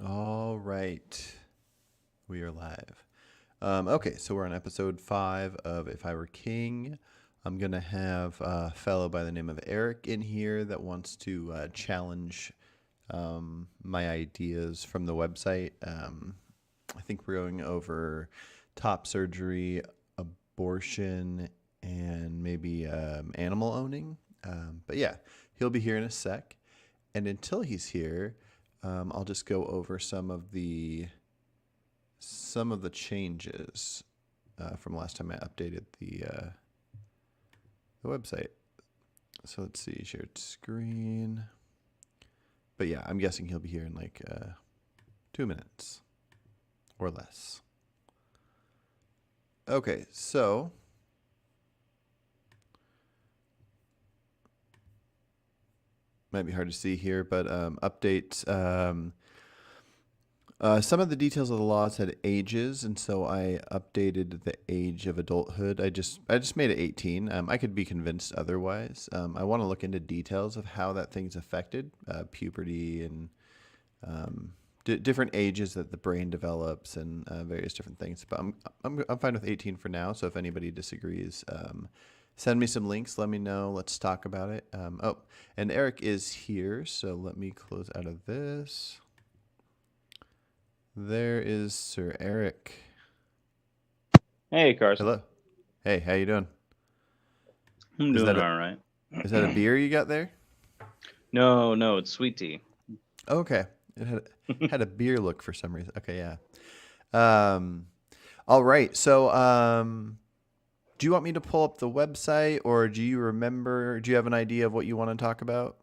All right, we are live. Okay, so we're on episode 5 of If I Were King. I'm going to have a fellow by the name of Eric in here that wants to challenge my ideas from the website. I think we're going over top surgery, abortion, and maybe animal owning. But yeah, he'll be here in a sec. And until he's here, I'll just go over some of the changes from last time I updated the website. So let's see, shared screen. But yeah, I'm guessing he'll be here in like 2 minutes or less. Okay, so might be hard to see here, but updates. Some of the details of the laws had ages, and so I updated the age of adulthood. I just made it 18. I could be convinced otherwise. I want to look into details of how that thing's affected puberty and different ages that the brain develops and various different things. But I'm fine with 18 for now. So if anybody disagrees, send me some links. Let me know. Let's talk about it. And Eric is here, so let me close out of this. There is Sir Eric. Hey, Carson. Hello. Hey, how you doing? I'm Is doing that all right. is that a beer you got there? No, it's sweet tea. Okay. It had a beer look for some reason. Okay, yeah. Um, all right. So, do you want me to pull up the website, or do you remember? Do you have an idea of what you want to talk about?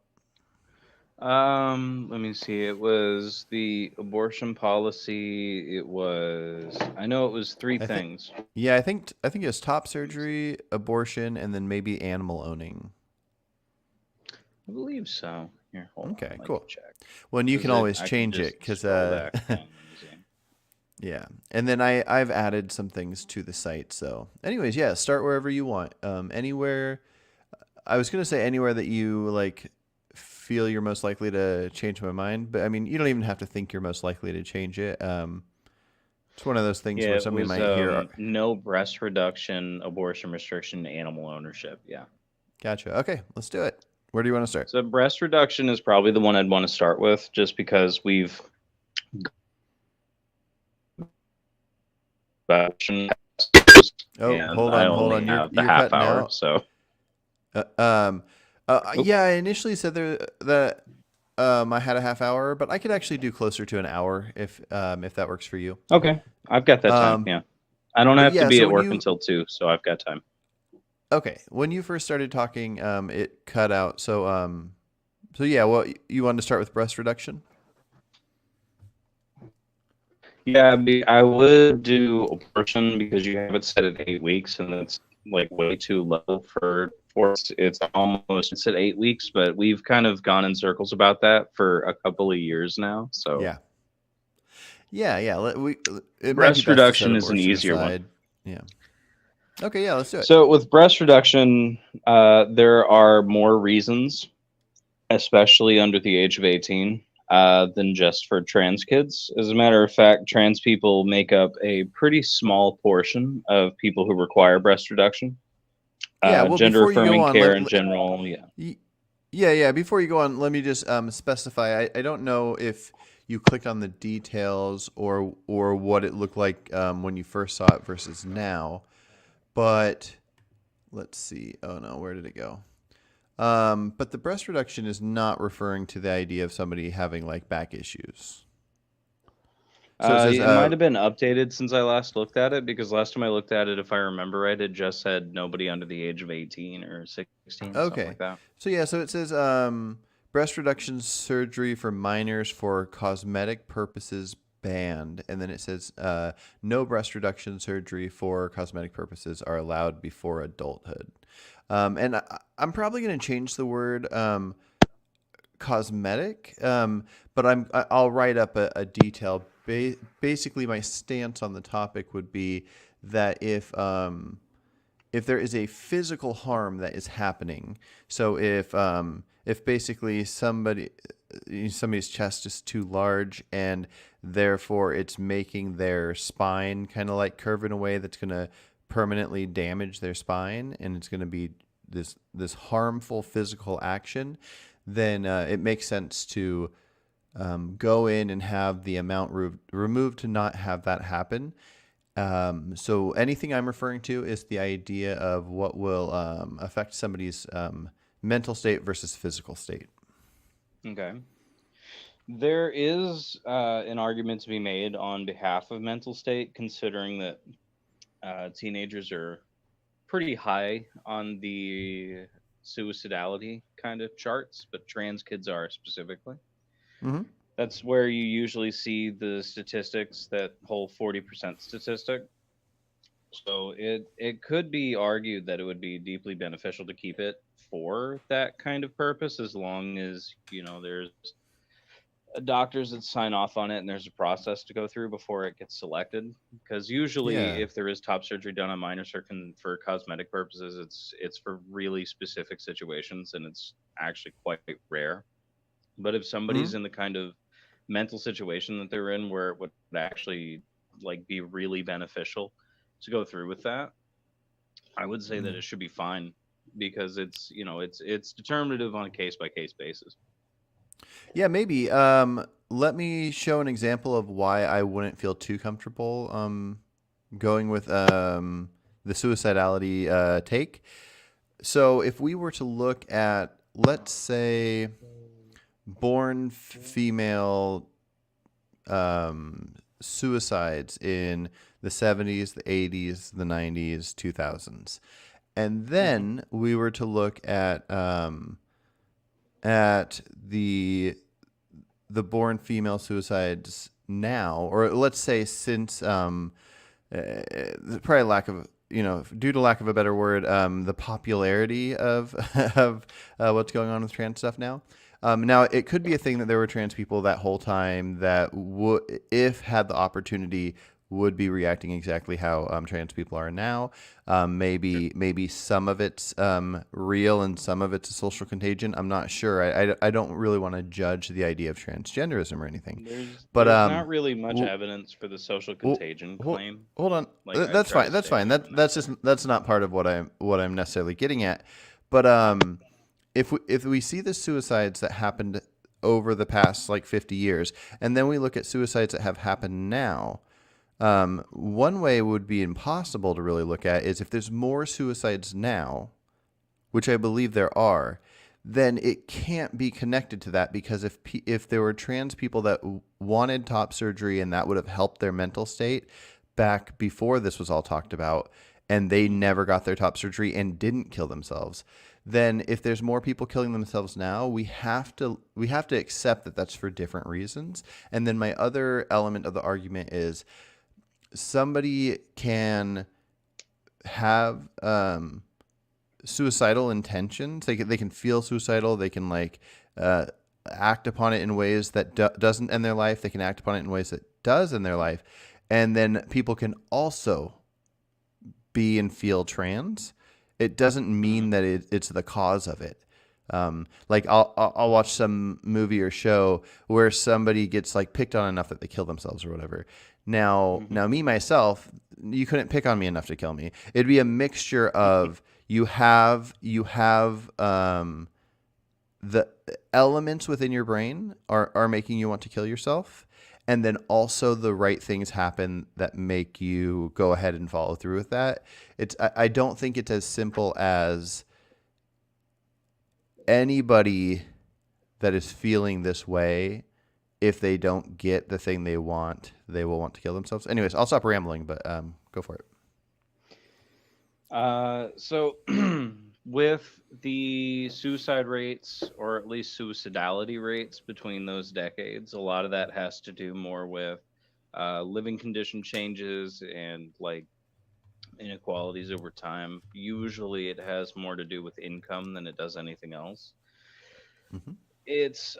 Let me see. It was the abortion policy. I know it was three I think. things. Yeah, I think it was top surgery, abortion, and then maybe animal owning. I believe so. Here, hold on. Okay, Let me cool. check. Well, and you can always I can change it just because scroll back. Let me see. yeah. And then I've added some things to the site. So, anyways, yeah, start wherever you want. Anywhere. I was gonna say anywhere that you like feel you're most likely to change my mind, but I mean, you don't even have to think you're most likely to change it. It's one of those things Yeah, where it somebody was might hear, no breast reduction, abortion restriction, animal ownership. Yeah. "Gotcha. Okay, let's do it." Where do you want to start? So breast reduction is probably the one I'd want to start with, just because we've Oh, and hold I on, hold only on. You're have the you're half cutting hour, out. so. Uh, um, Oop. yeah, I initially said that I had a half hour, but I could actually do closer to an hour if that works for you. Okay, I've got that time. Um, Yeah, I don't but have to yeah, be so at when work you until 2, so I've got time. okay, when you first started talking, it cut out. So yeah, well, you wanted to start with breast reduction? Yeah, I would do abortion because you have it set at 8 weeks, and that's like way too low for it's at 8 weeks, but we've kind of gone in circles about that for a couple of years now. So Yeah, yeah. It might be breast best to set reduction is an abortion easier one. aside. Yeah. Okay, yeah, let's do it. So with breast reduction, there are more reasons, especially under the age of 18, than just for trans kids. As a matter of fact, trans people make up a pretty small portion of people who require breast reduction. Yeah. Well, Gender before you go affirming on, care in general, yeah. y- yeah. Before you go on, let me just specify. I don't know if you clicked on the details or what it looked like when you first saw it versus now, but let's see. Oh no, where did it go? But the breast reduction is not referring to the idea of somebody having like back issues. So it says, It might have been updated since I last looked at it, because last time I looked at it, if I remember right, it just said nobody under the age of 18 or 16, something okay. like that. So yeah, so it says, breast reduction surgery for minors for cosmetic purposes banned. And then it says, no breast reduction surgery for cosmetic purposes are allowed before adulthood. And I'm probably going to change the word cosmetic, but I'll write up a detail. Basically, my stance on the topic would be that if there is a physical harm that is happening, so if if basically somebody's chest is too large and therefore it's making their spine kind of like curve in a way that's going to permanently damage their spine, and it's going to be this harmful physical action, then it makes sense to go in and have the amount removed to not have that happen. So anything I'm referring to is the idea of what will affect somebody's mental state versus physical state. Okay. There is an argument to be made on behalf of mental state, considering that teenagers are pretty high on the suicidality kind of charts, but trans kids are specifically. Mm-hmm. That's where you usually see the statistics that whole 40% statistic. So it could be argued that it would be deeply beneficial to keep it for that kind of purpose, as long as there's doctors that sign off on it and there's a process to go through before it gets selected. Because usually, Yeah. if there is top surgery done on minors for cosmetic purposes, it's for really specific situations, and it's actually quite rare. But if Mm-hmm. somebody's in the kind of mental situation that they're in where it would actually like be really beneficial to go through with that, I would say that it should be fine, because it's determinative on a case by case basis. Yeah, maybe. Let me show an example of why I wouldn't feel too comfortable going with the suicidality take. So if we were to look at, let's say, born female suicides in the 70s, the 80s, the 90s, 2000s. And Hmm. then we were to look at the born female suicides now, or let's say since probably lack of due to lack of a better word, the popularity of of what's going on with trans stuff now. Now it could be a thing that there were trans people that whole time that would, if had the opportunity, would be reacting exactly how trans people are now. Maybe some of it's real and some of it's a social contagion. I'm not sure. I don't really want to judge the idea of transgenderism or anything. But There's not really much w- evidence for the social well, contagion hold, claim. hold on. Like, I'd That's try to fine. That's stay fine. away from that. That's not part of what I'm necessarily getting at. But if we see the suicides that happened over the past like 50 years, and then we look at suicides that have happened now, one way would be impossible to really look at is if there's more suicides now, which I believe there are, then it can't be connected to that, because if there were trans people that wanted top surgery and that would have helped their mental state back before this was all talked about, and they Hmm. never got their top surgery and didn't kill themselves, then if there's more people killing themselves now, we have to accept that that's for different reasons. And then my other element of the argument is somebody can have suicidal intentions. They can feel suicidal. They can like uh, act upon it in ways that doesn't in their life. They can act upon it in ways that does in their life, and then people can also be and feel trans. It doesn't Hmm. mean that it's the cause of it. Like I'll watch some movie or show where somebody gets like picked on enough that they kill themselves or whatever. Now, Hmm. now me myself, you couldn't pick on me enough to kill me. It'd be a mixture of you have the elements within your brain are making you want to kill yourself, and then also the right things happen that make you go ahead and follow through with that. I don't think it's as simple as anybody that is feeling this way, if they don't get the thing they want, they will want to kill themselves. Anyways, I'll stop rambling, but go for it. So with the suicide rates, or at least suicidality rates between those decades, a lot of that has to do more with living condition changes and like inequalities over time. Usually, it has more to do with income than it does anything else. Hmm. It's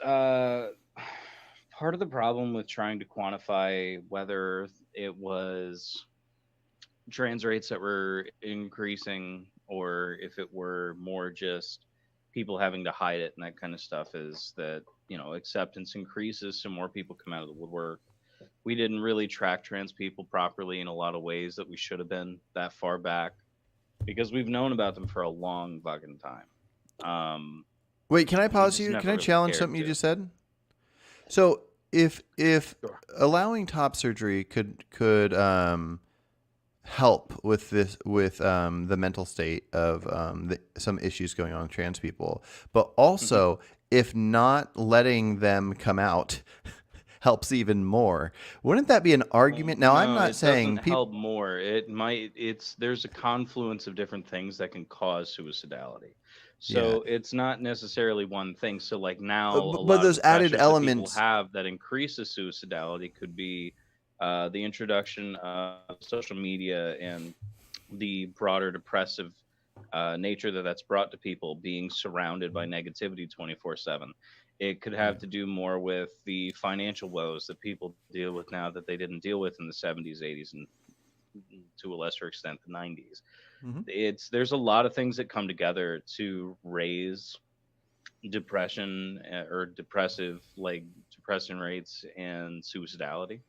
part of the problem with trying to quantify whether it was trans rates that were increasing or if it were more just people having to hide it and that kind of stuff is that, acceptance increases, so more people come out of the woodwork. We didn't really track trans people properly in a lot of ways that we should have been that far back, because we've known about them for a long fucking time. Wait, can I pause just you? never Can I really challenge cared something you to. just said? So if Sure. allowing top surgery could help with this with the mental state of some issues going on with trans people, but also if not letting them come out helps even more, wouldn't that be an argument? Now, I'm No, not it saying doesn't help more. There's a confluence of different things that can cause suicidality. yeah, So it's not necessarily one thing. So like now, a but lot of those the added pressures that people elements. have that increases suicidality could be the introduction of social media and the broader depressive nature that's brought to people, being surrounded by negativity 24/7. It could Yeah. have to do more with the financial woes that people deal with now that they didn't deal with in the 70s, 80s, and to a lesser extent the 90s. Mhm. There's a lot of things that come together to raise depression or depression rates and suicidality.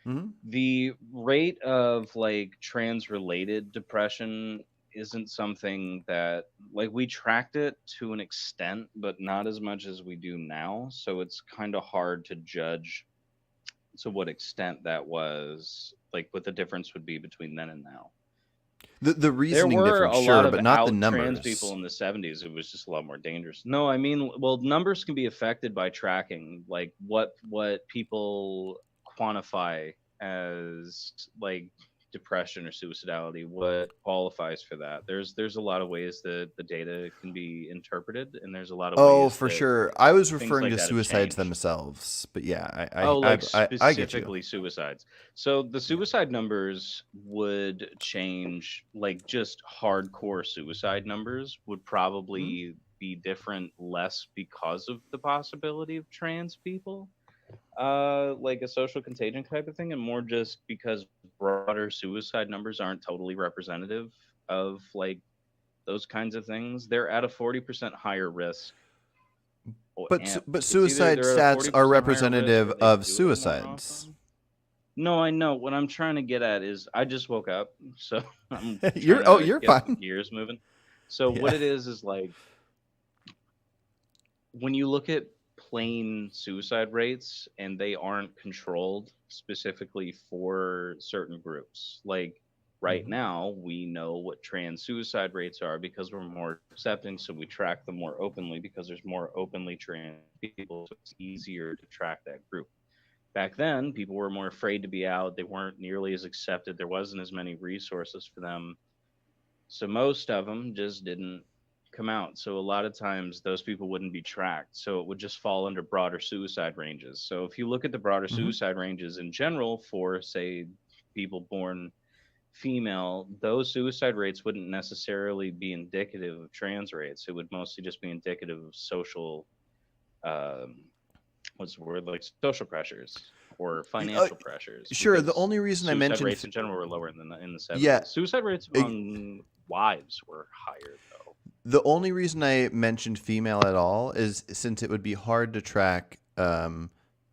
Mhm. The rate of like trans related depression isn't something that, like, we tracked it to an extent but not as much as we do now, so it's kind of hard to judge to what extent that was, like, what the difference would be between then and now. The There reasoning were difference, a lot sure, of but not the out trans people numbers. in the 70s. It was just a lot more dangerous. No, I mean, well, numbers can be affected by tracking, like what people quantify as like depression or suicidality, what qualifies for that. There's a lot of ways that the data can be interpreted, and there's a lot of Oh, ways for that sure. I was things referring like to that have suicides changed. themselves, but yeah, Oh, like I get you. specifically suicides. So the Yeah. suicide numbers would change, like just hardcore suicide numbers would Mhm. probably be different less because of the possibility of trans people, like a social contagion type of thing, and more just because broader suicide numbers aren't totally representative of like those kinds of things. They're at a 40% higher risk. And But it's either suicide they're at a stats are 40% higher risk representative or they of do it more suicides. often. No, I know. What I'm trying to get at is I just woke up, so I'm trying to You're get some fine. gears moving. So what Yeah. it is like when you look at plain suicide rates and they aren't controlled specifically for certain groups. Like right Mhm. now, we know what trans suicide rates are because we're more accepting, so we track them more openly because there's more openly trans people, so it's easier to track that group. Back then, people were more afraid to be out. They weren't nearly as accepted. There wasn't as many resources for them. So most of them just didn't come out. So a lot of times those people wouldn't be tracked. So it would just fall under broader suicide ranges. So if you look at the broader Mhm. suicide ranges in general for, say, people born female, those suicide rates wouldn't necessarily be indicative of trans rates. It would mostly just be indicative of social um, what's the word, like social pressures or Y- uh, financial pressures, sure, the because only reason I suicide mentioned rates in general were lower in the yeah, 70s. Suicide rates e- among wives were higher though. the only reason I mentioned female at all is since it would be hard to track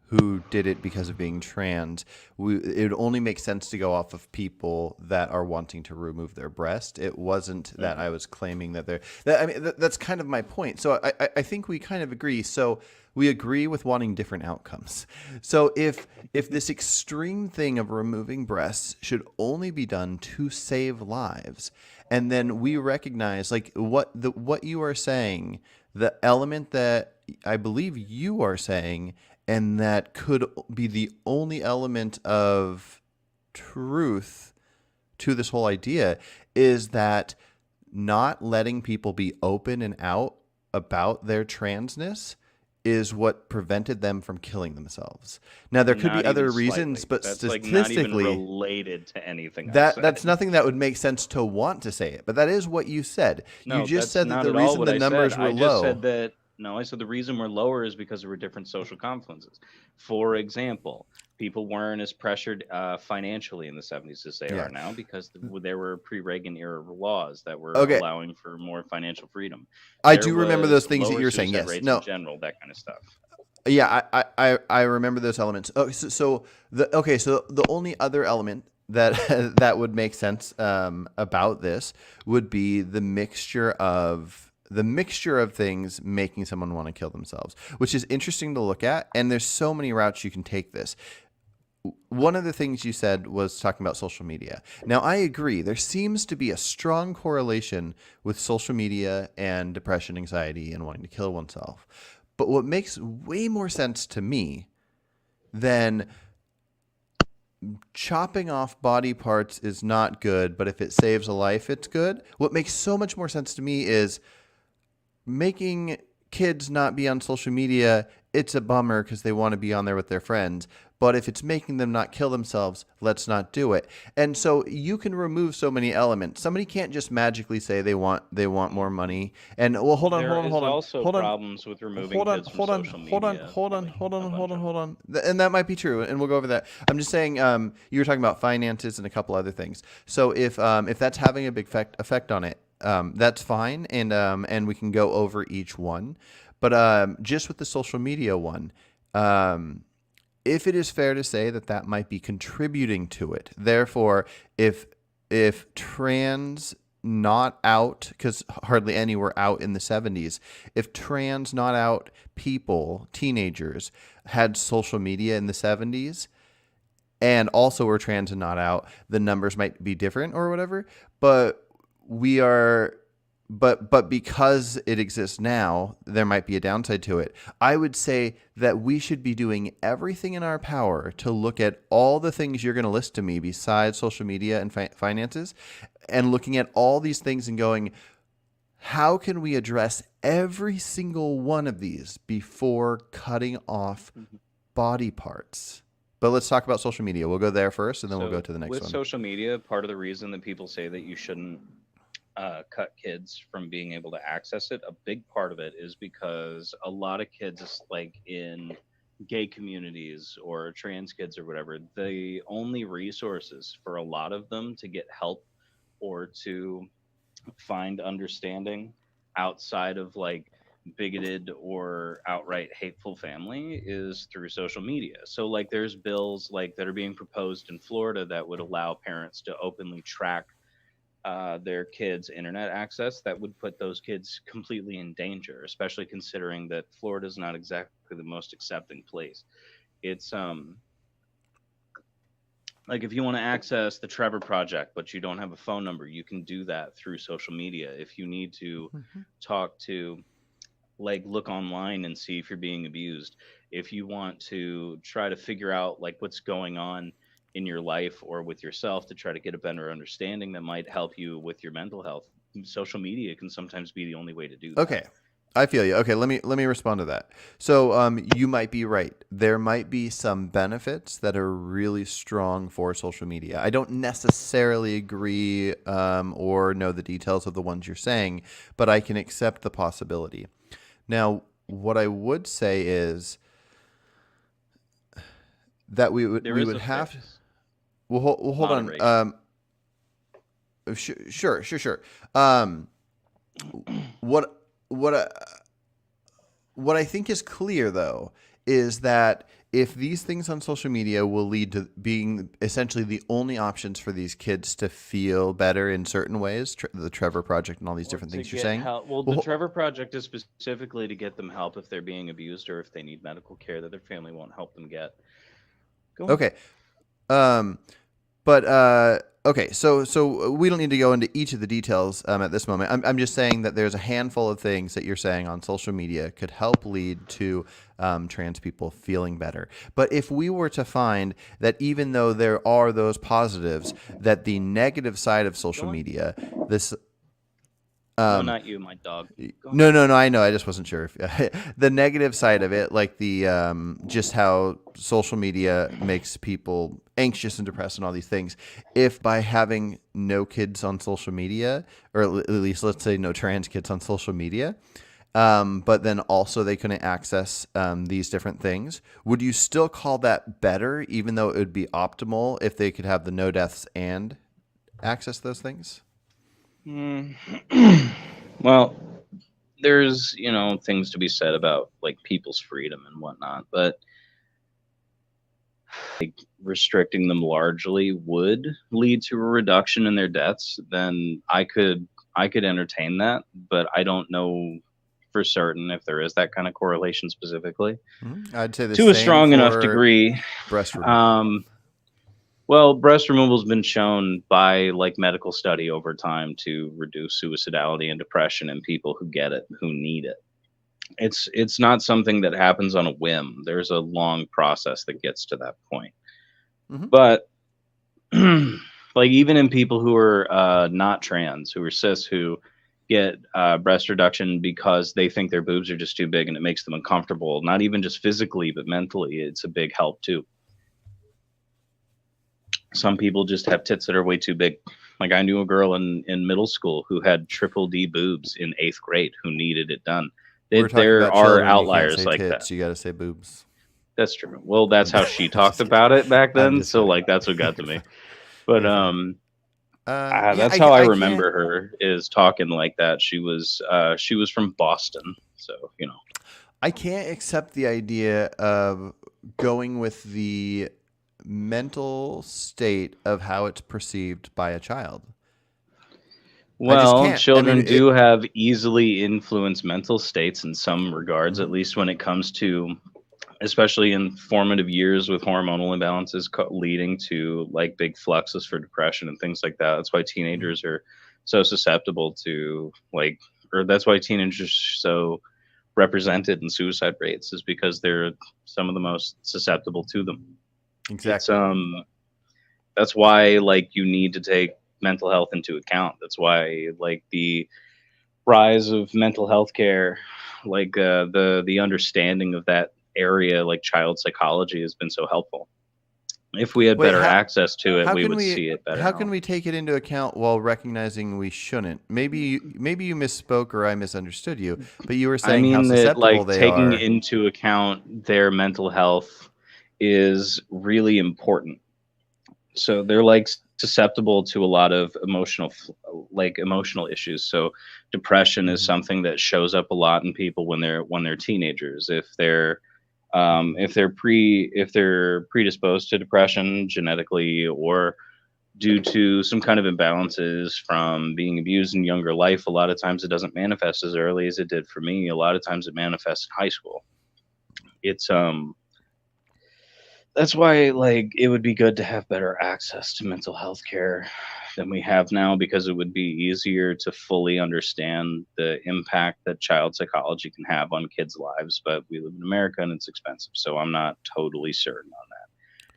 who did it because of being trans. It would only make sense to go off of people that are wanting to remove their breast. It wasn't that Hmm. I was claiming that they're. That, I mean, that's kind of my point. So I think we kind of agree. So we agree with wanting different outcomes. So if this extreme thing of removing breasts should only be done to save lives, and then we recognize like what you are saying, the element that I believe you are saying, and that could be the only element of truth to this whole idea, is that not letting people be open and out about their transness is what prevented them from killing themselves. Now there could be Not even other reasons, slightly. but That's like not even statistically related to anything I that's said. nothing that would make sense to want to say it. But that is what you said. You No, just that's said that not the at all reason what the I said. numbers were I just said low. that No, I said the reason we're lower is because there were different social confluences. For example, people weren't as pressured financially in the 70s as they Yeah. are now because there were pre-Reagan era laws that were Okay. allowing for more financial freedom. I There do remember was those things that lower you were saying. suicide Yes. rates in No. general, that kind of stuff. Yeah, I remember those elements. Oh, so the only other element that that would make sense about this would be the mixture of things making someone want to kill themselves, which is interesting to look at. And there's so many routes you can take this. One of the things you said was talking about social media. Now, I agree. There seems to be a strong correlation with social media and depression, anxiety, and wanting to kill oneself. But what makes way more sense to me than chopping off body parts is not good, but if it saves a life, it's good. What makes so much more sense to me is making kids not be on social media. It's a bummer because they want to be on there with their friends. But if it's making them not kill themselves, let's not do it. And so you can remove so many elements. Somebody can't just magically say they want more money. And well, hold on, There hold on, is hold on, also hold on. problems with removing Hold on, kids from hold on, social hold on, media, hold on, like hold on, a hold bunch on, of hold them. on. And that might be true, and we'll go over that. I'm just saying, you were talking about finances and a couple other things. So if that's having a big effect on it, that's fine, and we can go over each one. But just with the social media one, if it is fair to say that that might be contributing to it, therefore, if trans not out, because hardly any were out in the 70s, if trans not out people, teenagers, had social media in the 70s and also were trans and not out, the numbers might be different or whatever. But we are but because it exists now, there might be a downside to it. I would say that we should be doing everything in our power to look at all the things you're going to list to me besides social media and finances, and looking at all these things and going, how can we address every single one of these before cutting off body parts? But let's talk about social media. We'll go there first, and then we'll go to the next with one. social media, part of the reason that people say that you shouldn't cut kids from being able to access it, a big part of it is because a lot of kids, like in gay communities or trans kids or whatever, the only resources for a lot of them to get help or to find understanding outside of like bigoted or outright hateful family is through social media. So like there's bills like that are being proposed in Florida that would allow parents to openly track their kids' internet access. That would put those kids completely in danger, especially considering that Florida is not exactly the most accepting place. It's like if you want to access the Trevor Project, but you don't have a phone number, you can do that through social media. If you need to talk to, like, look online and see if you're being abused, if you want to try to figure out like what's going on in your life or with yourself to try to get a better understanding that might help you with your mental health, social media can sometimes be the only way to do that. Okay. I feel you. Okay, let me respond to that. So you might be right. There might be some benefits that are really strong for social media. I don't necessarily agree or know the details of the ones you're saying, but I can accept the possibility. Now, what I would say is that we would have. Fix. Well, hold Moderation. on. Sure. What what I think is clear, though, is that if these things on social media will lead to being essentially the only options for these kids to feel better in certain ways, the Trevor Project and all these different things you're saying. Help. Well, the Trevor Project is specifically to get them help if they're being abused or if they need medical care that their family won't help them get. Okay. Okay, so we don't need to go into each of the details at this moment. I'm just saying that there's a handful of things that you're saying on social media could help lead to trans people feeling better. But if we were to find that even though there are those positives, that the negative side of social media, this no, not you, my dog. No, I know. I just wasn't sure if the negative side of it, like the just how social media makes people anxious and depressed and all these things. If by having no kids on social media, or at least let's say no trans kids on social media, but then also they couldn't access these different things. Would you still call that better, even though it would be optimal if they could have the no deaths and access those things? Mm. Well, there's things to be said about like people's freedom and whatnot, but restricting them largely would lead to a reduction in their deaths, then I could entertain that, but I don't know for certain if there is that kind of correlation specifically I'd say the to a same strong enough for degree. breast removal. Um, well, breast removal has been shown by like medical study over time to reduce suicidality and depression in people who get it, who need it. It's not something that happens on a whim. There's a long process that gets to that point. Hmm. But like even in people who are not trans, who are cis, who get breast reduction because they think their boobs are just too big and it makes them uncomfortable, not even just physically but mentally, it's a big help too. Some people just have tits that are way too big. Like I knew a girl in middle school who had triple D boobs in 8th grade who needed it done. We're talking There about are children. You can't outliers say like that. tits. You got to say boobs. That's true. Well, that's how she talked Just kidding. about it back I'm then. just So kidding. like that's what got to me. But You're fine. Yeah, that's how I I can't. remember her is talking like that. She was from Boston, so I can't accept the idea of going with the mental state of how it's perceived by a child. I just Well, can't. I mean, children do have easily influenced mental states in some regards, at mhm. least when it comes to, especially in formative years with hormonal imbalances leading to like big fluxes for depression and things like that. That's why Mhm. teenagers are so susceptible to like, or that's why teenagers are so represented in suicide rates is because they're some of the most susceptible to them. It's Exactly. that's why like you need to take mental health into account. That's why like the rise of mental health care, like the understanding of that area, like child psychology, has been so helpful. If we had Wait, better access to it, how we can would we see it better how can now. we take it into account while recognizing we shouldn't? Maybe you misspoke or I misunderstood you, but you were I saying how mean that susceptible like they taking are. into account their mental health is really important. So they're like susceptible to a lot of emotional issues. So depression is Mhm. something that shows up a lot in people when they're teenagers. If they're predisposed to depression genetically or due to some kind of imbalances from being abused in younger life, a lot of times it doesn't manifest as early as it did for me. A lot of times it manifests in high school. It's That's why like it would be good to have better access to mental health care than we have now, because it would be easier to fully understand the impact that child psychology can have on kids' lives. But we live in America and it's expensive, so I'm not totally certain on that.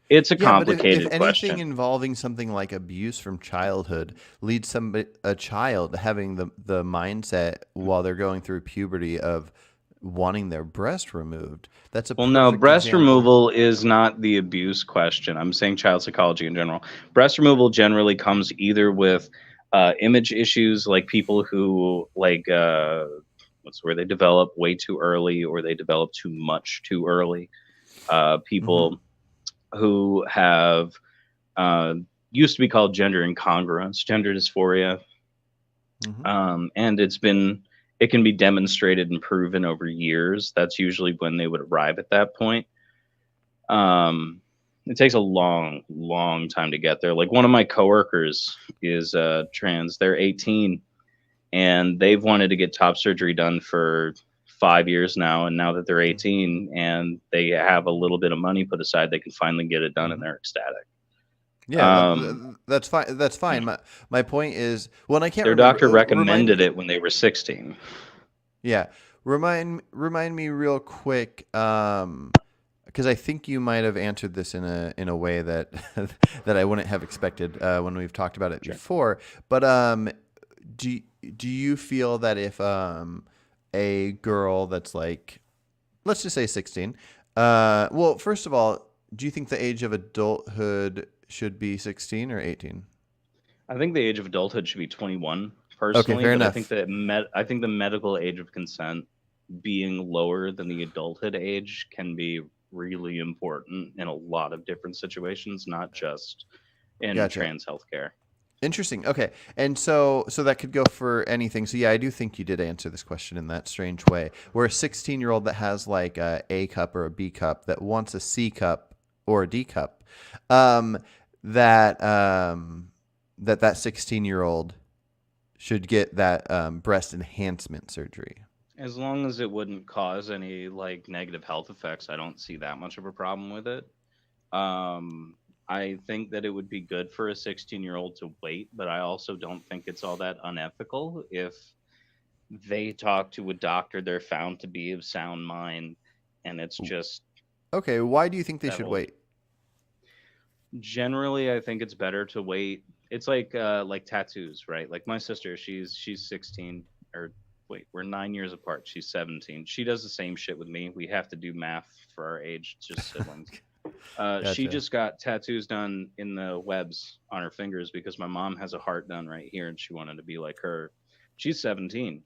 It's a Yeah, but if complicated anything question. involving something like abuse from childhood leads a child having the mindset while they're going through puberty of wanting their breast removed, that's a Well, no, perfect breast example. removal is not the abuse question. I'm saying child psychology in general. Breast removal generally comes either with image issues, like people who like what's where they develop way too early or they develop too much too early. Hmm. People who have uh, used to be called gender incongruence, gender dysphoria, Hmm. and it can be demonstrated and proven over years. That's usually when they would arrive at that point. Um, it takes a long, long time to get there. Like one of my coworkers is trans. They're 18 and they've wanted to get top surgery done for 5 years now. And now that they're 18 and they have a little bit of money put aside, they can finally get it done and Hmm. they're ecstatic. Yeah, Um, that's fine. That's fine. My point is, well, and I can't their remember. doctor Remind recommended me. it when they were 16. Yeah, remind me real quick. Because I think you might have answered this in a way that that I wouldn't have expected when we've talked about it Sure. before. But do do you feel that if a girl that's like, let's just say 16, well, first of all, do you think the age of adulthood should be 16 or 18? I think the age of adulthood should be 21 Okay, personally, fair but enough. I think the medical age of consent. being lower than the adulthood age can be really important in a lot of different situations, not just in Gotcha. trans healthcare. Interesting. Okay. And so that could go for anything. So yeah, I do think you did answer this question in that strange way. Where a 16-year-old that has like a cup or a B cup that wants a C cup or a D cup, um, that 16-year-old should get that breast enhancement surgery. As long as it wouldn't cause any like negative health effects, I don't see that much of a problem with it. Um, I think that it would be good for a 16-year-old to wait, but I also don't think it's all that unethical if they talk to a doctor they're found to be of sound mind, and it's just Okay. Why do you think they that should will. wait? Generally, I think it's better to wait. It's like tattoos, right? Like my sister, she's 16, or wait, we're 9 years apart. She's 17. She does the same shit with me. We have to do math for our age, just siblings. She Gotcha. just got tattoos done in the webs on her fingers because my mom has a heart done right here and she wanted to be like her. She's 17.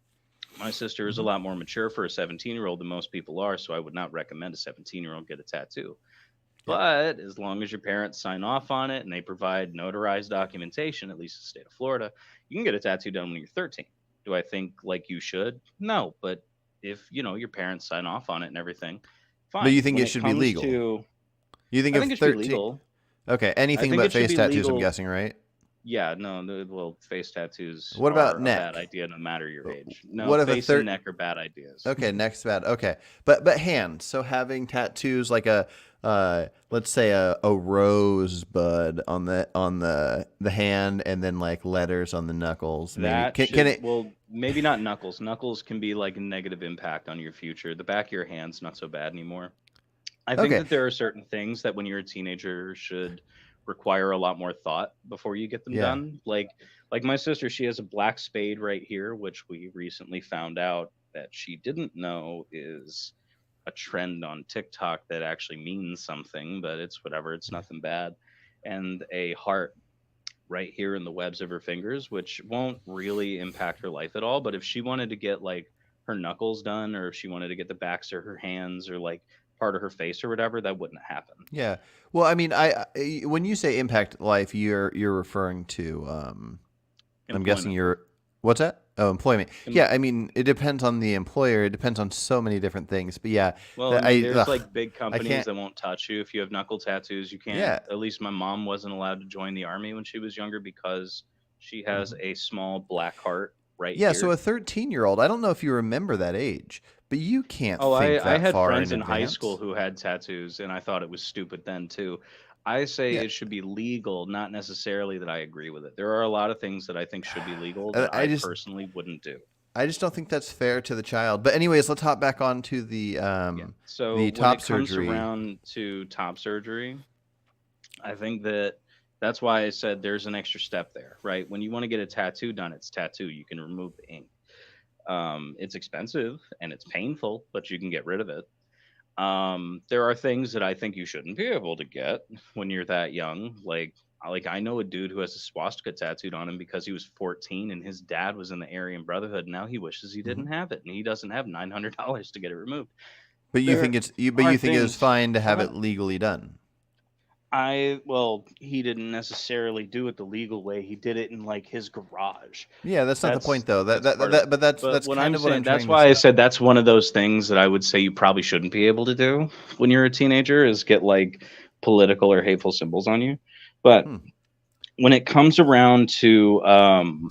My sister is a Mhm. lot more mature for a 17-year-old than most people are, so I would not recommend a 17-year-old get a tattoo. Yep. But as long as your parents sign off on it and they provide notarized documentation, at least in the state of Florida, you can get a tattoo done when you're 13. Do I think like you should? No, but if your parents sign off on it and everything, But you fine. think When it it should be comes legal? to, You think I of think it should be 13? legal. Okay. I Anything think but it should face be tattoos, I'm legal. guessing, right? Yeah, no, well, face tattoos What about are a bad neck? idea no matter your age. No, What if a face and third? neck are bad ideas. Okay, neck's bad. Okay, but hands. So having tattoos like a let's say a rosebud on the hand, and then like letters on the knuckles. Maybe That can should, it? well, maybe not knuckles. Knuckles can be like a negative impact on your future. The back of your hand's not so bad anymore. I think Okay, that there are certain things that when you're a teenager should require a lot more thought before you get them yeah, done. Like my sister, she has a black spade right here, which we recently found out that she didn't know is a trend on TikTok that actually means something, but it's whatever, it's nothing bad. And a heart right here in the webs of her fingers, which won't really impact her life at all. But if she wanted to get like her knuckles done, or if she wanted to get the backs of her hands, or like part of her face or whatever, that wouldn't happen. yeah. Well, I mean, when you say impact life, you're referring to I'm guessing Employment. you're what's that? Oh, employment. Em- Yeah, I mean, it depends on the employer. It depends on so many different things. But yeah, Well, I that mean, I there's ugh, like big I companies can't. that won't touch you if you have knuckle tattoos. You can't. Yeah. At least my mom wasn't allowed to join the army when she was younger because she has Mhm. a small black heart right Yeah, so here. a 13-year-old, I don't know if you remember that age, but you can't Oh, think I that had far in friends in high school advance. who had tattoos, and I thought it was stupid then too. I say Yeah, it should be legal, not necessarily that I agree with it. There are a lot of things that I think should be legal I that I I just personally wouldn't do. I just don't think that's fair to the child. But anyways, let's hop back on to Yeah. the So when top it comes surgery. around to top surgery, I think that's why I said there's an extra step there, right? When you want to get a tattoo done, it's tattoo. You can remove the ink. It's expensive and it's painful, but you can get rid of it. There are things that I think you shouldn't be able to get when you're that young. Like I know a dude who has a swastika tattooed on him because he was 14 and his dad was in the Aryan Brotherhood. Now he wishes he Mhm. didn't have it and he doesn't have $900 to get it removed. But you think There but are you think it was things. fine to have What? it legally done. Well, he didn't necessarily do it the legal way. He did it in like his garage. Yeah, that's not the That's point though. That that's that, part of it. that but that's But that's what kind I'm of what I'm saying, that's trying to why I say. said that's one of those things that I would say you probably shouldn't be able to do when you're a teenager is get like political or hateful symbols on you. But Hmm. when it comes around to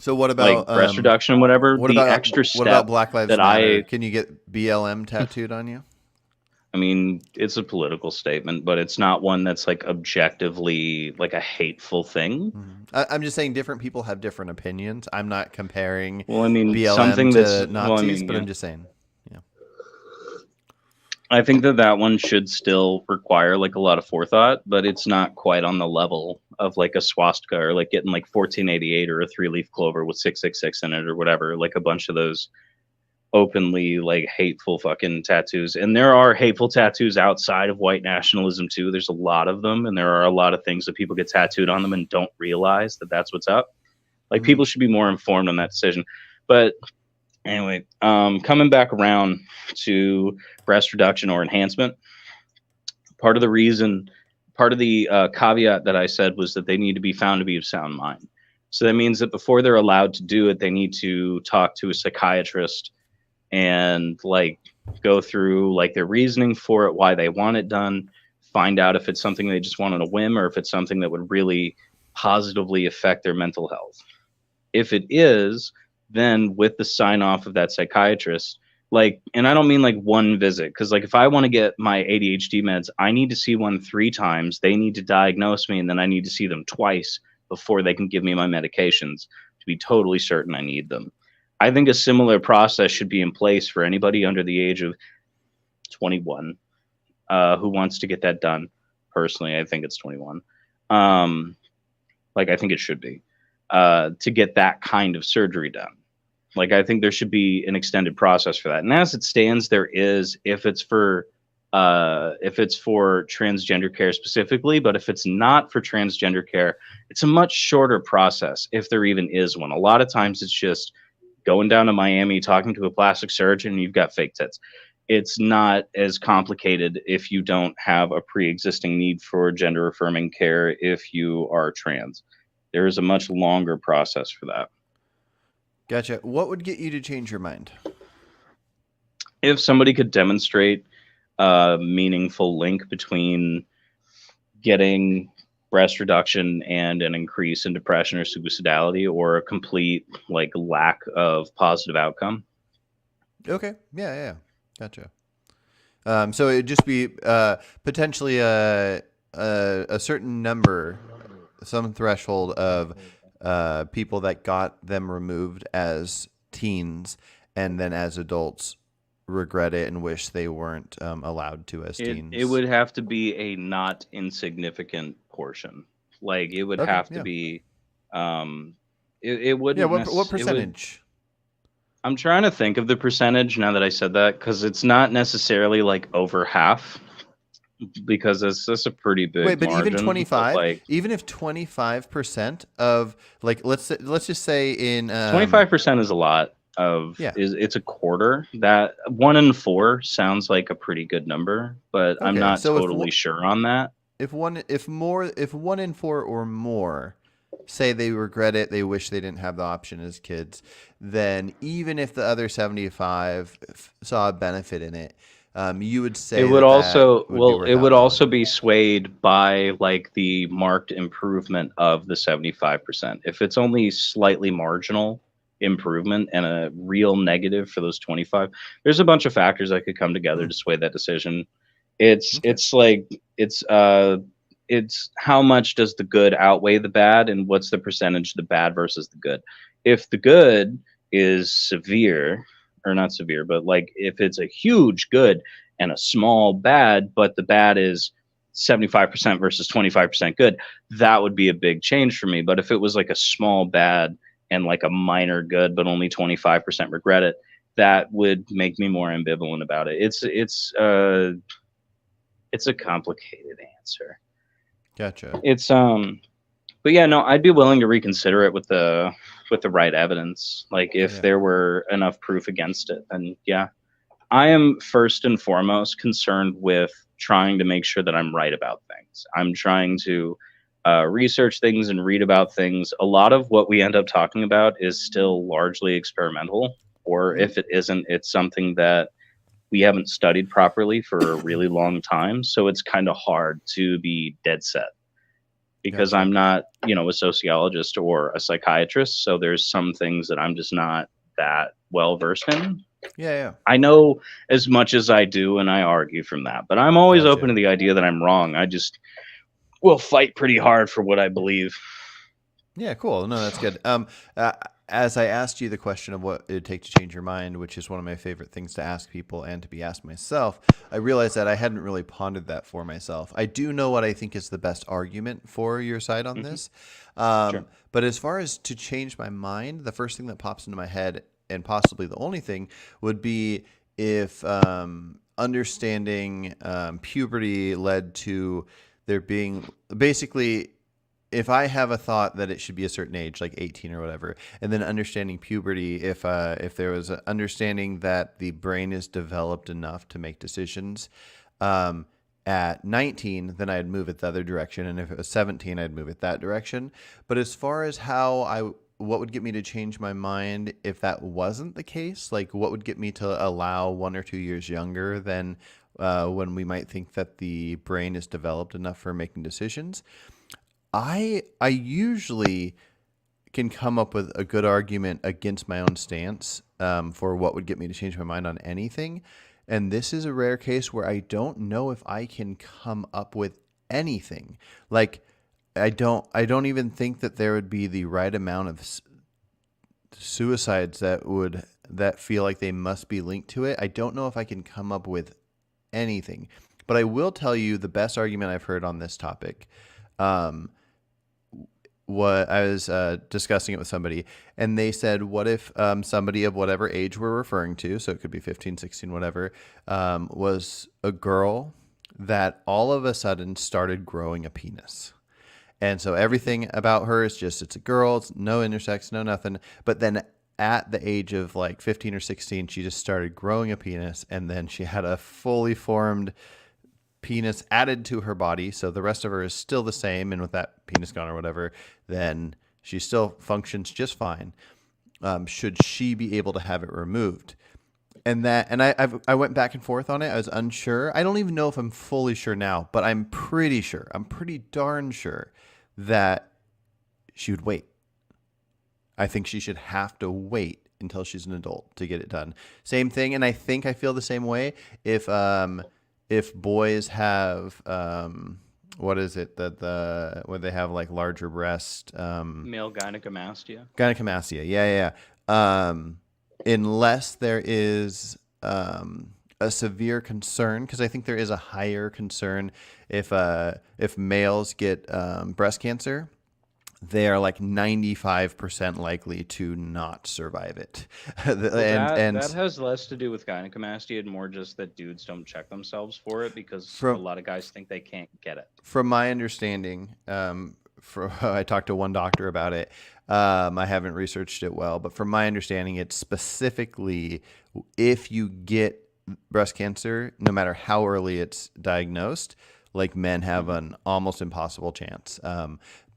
So what about like breast reduction and whatever, what the about extra what about step Black Lives that Matter? Can you get BLM tattooed on you? I mean, it's a political statement, but it's not one that's like objectively like a hateful thing. I'm just saying different people have different opinions. I'm not comparing Well, I mean, BLM something that's to well, I Nazis, mean, but yeah. I'm just saying. Yeah. I think that one should still require like a lot of forethought, but it's not quite on the level of like a swastika or like getting like 1488 or a three-leaf clover with 666 in it or whatever, like a bunch of those openly like hateful fucking tattoos. And there are hateful tattoos outside of white nationalism too. There's a lot of them, and there are a lot of things that people get tattooed on them and don't realize that that's what's up. Like Mhm. people should be more informed on that decision. But Anyway, coming back around to breast reduction or enhancement, part of the reason, part of the caveat that I said was that they need to be found to be of sound mind. So that means that before they're allowed to do it, they need to talk to a psychiatrist and like go through like their reasoning for it, why they want it done, find out if it's something they just want on a whim or if it's something that would really positively affect their mental health. If it is, then with the sign off of that psychiatrist, like, and I don't mean like one visit, because like if I want to get my ADHD meds, I need to see one 3 times. They need to diagnose me, and then I need to see them twice before they can give me my medications to be totally certain I need them. I think a similar process should be in place for anybody under the age of 21 who wants to get that done. Personally, I think it's 21. Like I think it should be to get that kind of surgery done. Like I think there should be an extended process for that. And as it stands, there is if it's for transgender care specifically, but if it's not for transgender care, it's a much shorter process if there even is one. A lot of times it's just going down to Miami, talking to a plastic surgeon, and you've got fake tits. It's not as complicated if you don't have a pre-existing need for gender affirming care if you are trans. There is a much longer process for that. Gotcha. What would get you to change your mind? If somebody could demonstrate a meaningful link between getting breast reduction and an increase in depression or suicidality, or a complete like lack of positive outcome. Okay. Yeah. Gotcha. So it'd just be potentially a certain number, some threshold of people that got them removed as teens, and then as adults regret it and wish they weren't allowed to as teens. It would have to be a not insignificant portion. Like it would have to be. It wouldn't. Yeah. What percentage? I'm trying to think of the percentage now that I said that, because it's not necessarily like over half, because that's a pretty big. Wait, but margin, even 25, like, even if 25% of like let's just say in 25% is a lot of it's a quarter. That 1 in 4 sounds like a pretty good number, but I'm not totally sure on that. If 1 in 4 or more say they regret it, they wish they didn't have the option as kids, then even if the other 75 saw a benefit in it, you would say it would also be swayed by like the marked improvement of the 75%. If it's only slightly marginal improvement and a real negative for those 25, there's a bunch of factors that could come together to sway that decision. It's how much does the good outweigh the bad, and what's the percentage of the bad versus the good. If the good is severe, or not severe, but like if it's a huge good and a small bad, but the bad is 75% versus 25% good, that would be a big change for me. But if it was like a small bad and like a minor good, but only 25% regret it, that would make me more ambivalent about it. It's a complicated answer. Gotcha. But yeah, no, I'd be willing to reconsider it with the right evidence. Like if there were enough proof against it, then yeah. I am first and foremost concerned with trying to make sure that I'm right about things. I'm trying to research things and read about things. A lot of what we end up talking about is still largely experimental, or if it isn't, it's something that we haven't studied properly for a really long time. So it's kind of hard to be dead set, because I'm not, a sociologist or a psychiatrist. So there's some things that I'm just not that well versed in. Yeah. I know as much as I do, and I argue from that, but I'm always open to the idea that I'm wrong. I just will fight pretty hard for what I believe. Yeah, cool. No, that's good. As I asked you the question of what it would take to change your mind, which is one of my favorite things to ask people and to be asked myself, I realized that I hadn't really pondered that for myself. I do know what I think is the best argument for your side on this. Sure. But as far as to change my mind, the first thing that pops into my head, and possibly the only thing, would be if understanding puberty led to there being basically if I have a thought that it should be a certain age, like 18 or whatever, and then understanding puberty, if there was an understanding that the brain is developed enough to make decisions, um, at 19, then I'd move it the other direction, and if it was 17, I'd move it that direction. But as far as what would get me to change my mind if that wasn't the case, like what would get me to allow 1 or 2 years younger than when we might think that the brain is developed enough for making decisions. I usually can come up with a good argument against my own stance for what would get me to change my mind on anything. And this is a rare case where I don't know if I can come up with anything. Like I don't even think that there would be the right amount of suicides that feel like they must be linked to it. I don't know if I can come up with anything. But I will tell you the best argument I've heard on this topic. Um, what I was discussing it with somebody, and they said, what if somebody of whatever age we're referring to, so it could be 15, 16, whatever, was a girl that all of a sudden started growing a penis. And so everything about her is just, it's a girl, it's no intersex, no nothing. But then at the age of like 15 or 16, she just started growing a penis, and then she had a fully formed penis added to her body, so the rest of her is still the same, and with that penis gone or whatever, then she still functions just fine. Should she be able to have it removed? I went back and forth on it. I was unsure. I don't even know if I'm fully sure now, but I'm pretty sure. I'm pretty darn sure that she would wait. I think she should have to wait until she's an adult to get it done. Same thing, and I think I feel the same way if boys have what is it that where they have like larger breast Male gynecomastia. gynecomastia, yeah. Unless there is a severe concern, because I think there is a higher concern if males get breast cancer, they are like 95% likely to not survive it. Well, that has less to do with gynecomastia and more just that dudes don't check themselves for it because a lot of guys think they can't get it. From my understanding, I talked to one doctor about it. I haven't researched it well, but from my understanding, it's specifically if you get breast cancer, no matter how early it's diagnosed, like men have an almost impossible chance.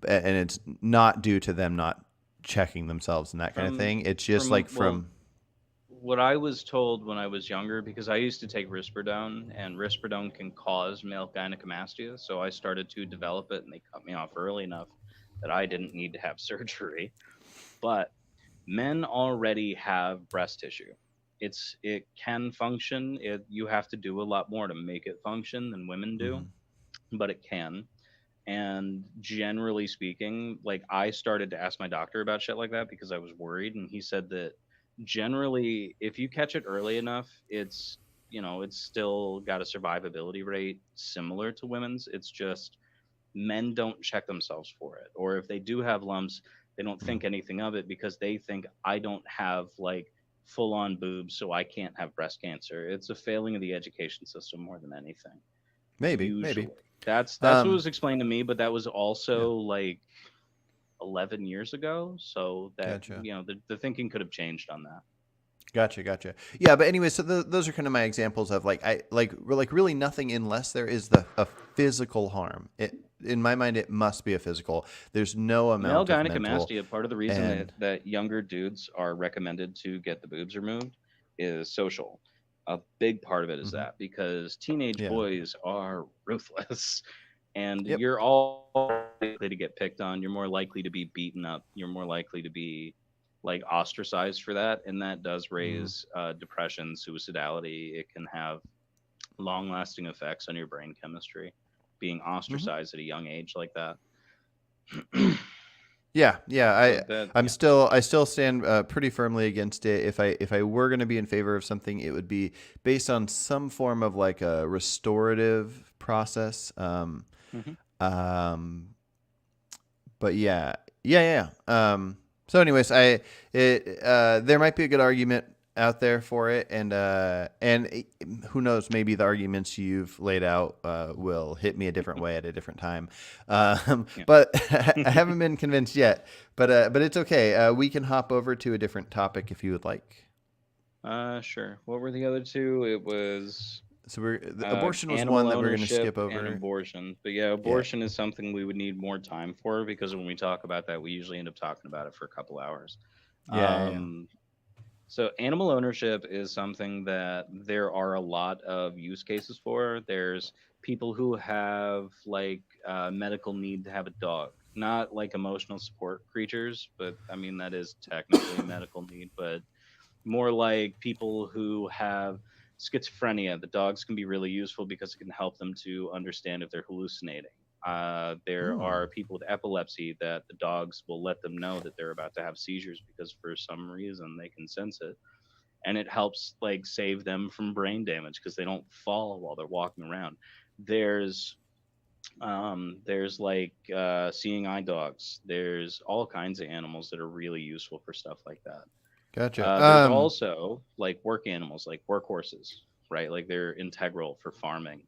And it's not due to them not checking themselves and that kind of thing. It's just what I was told when I was younger, because I used to take risperidone, and risperidone can cause male gynecomastia. So I started to develop it, and they cut me off early enough that I didn't need to have surgery. But men already have breast tissue. It can function. You have to do a lot more to make it function than women do, but it can. And generally speaking, like I started to ask my doctor about shit like that because I was worried, and he said that generally if you catch it early enough, it's it's still got a survivability rate similar to women's. It's just men don't check themselves for it, or if they do have lumps, they don't think anything of it because they think I don't have like full on boobs, so I can't have breast cancer. It's a failing of the education system more than anything. maybe. That's what was explained to me, but that was also like 11 years ago. So that Gotcha. The thinking could have changed on that. Gotcha. Yeah, but anyway, so those are kind of my examples of really nothing unless there is a physical harm. In my mind, it must be a physical. There's no amount Male of mental. gynecomastia, part of the reason that younger dudes are recommended to get the boobs removed is social. A big part of it is that because teenage boys are ruthless, and you're all likely to get picked on. You're more likely to be beaten up. You're more likely to be like ostracized for that, and that does raise depression, suicidality. It can have long-lasting effects on your brain chemistry. Being ostracized at a young age like that. Yeah. I still stand pretty firmly against it. If I were going to be in favor of something, it would be based on some form of like a restorative process. But yeah. So anyways, there might be a good argument out there for it, and who knows, maybe the arguments you've laid out will hit me a different way at a different time. Yeah. But I haven't been convinced yet. But it's okay. We can hop over to a different topic if you would like. Sure. What were the other two? It was So abortion was one animal that we're going to ownership skip and over. abortion. But yeah, Yeah, abortion is something we would need more time for because when we talk about that, we usually end up talking about it for a couple hours. yeah. Um, so animal ownership is something that there are a lot of use cases for. There's people who have like medical need to have a dog, not like emotional support creatures, but I mean that is technically a medical need, but more like people who have schizophrenia. The dogs can be really useful because it can help them to understand if they're hallucinating. There Hmm. are people with epilepsy that the dogs will let them know that they're about to have seizures because for some reason they can sense it, and it helps like save them from brain damage because they don't fall while they're walking around. There's there's like seeing eye dogs. There's all kinds of animals that are really useful for stuff like that. Gotcha. There's also like work animals, like workhorses, right? Like they're integral for farming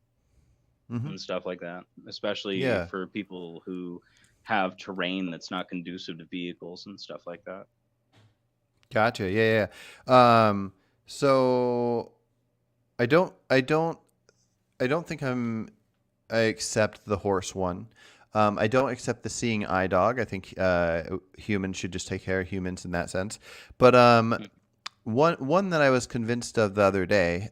Hmm. and stuff like that, especially Yeah. for people who have terrain that's not conducive to vehicles and stuff like that. Gotcha. Yeah, yeah. So I don't think I accept the horse one. I don't accept the seeing eye dog. I think humans should just take care of humans in that sense. But Mm. one that I was convinced of the other day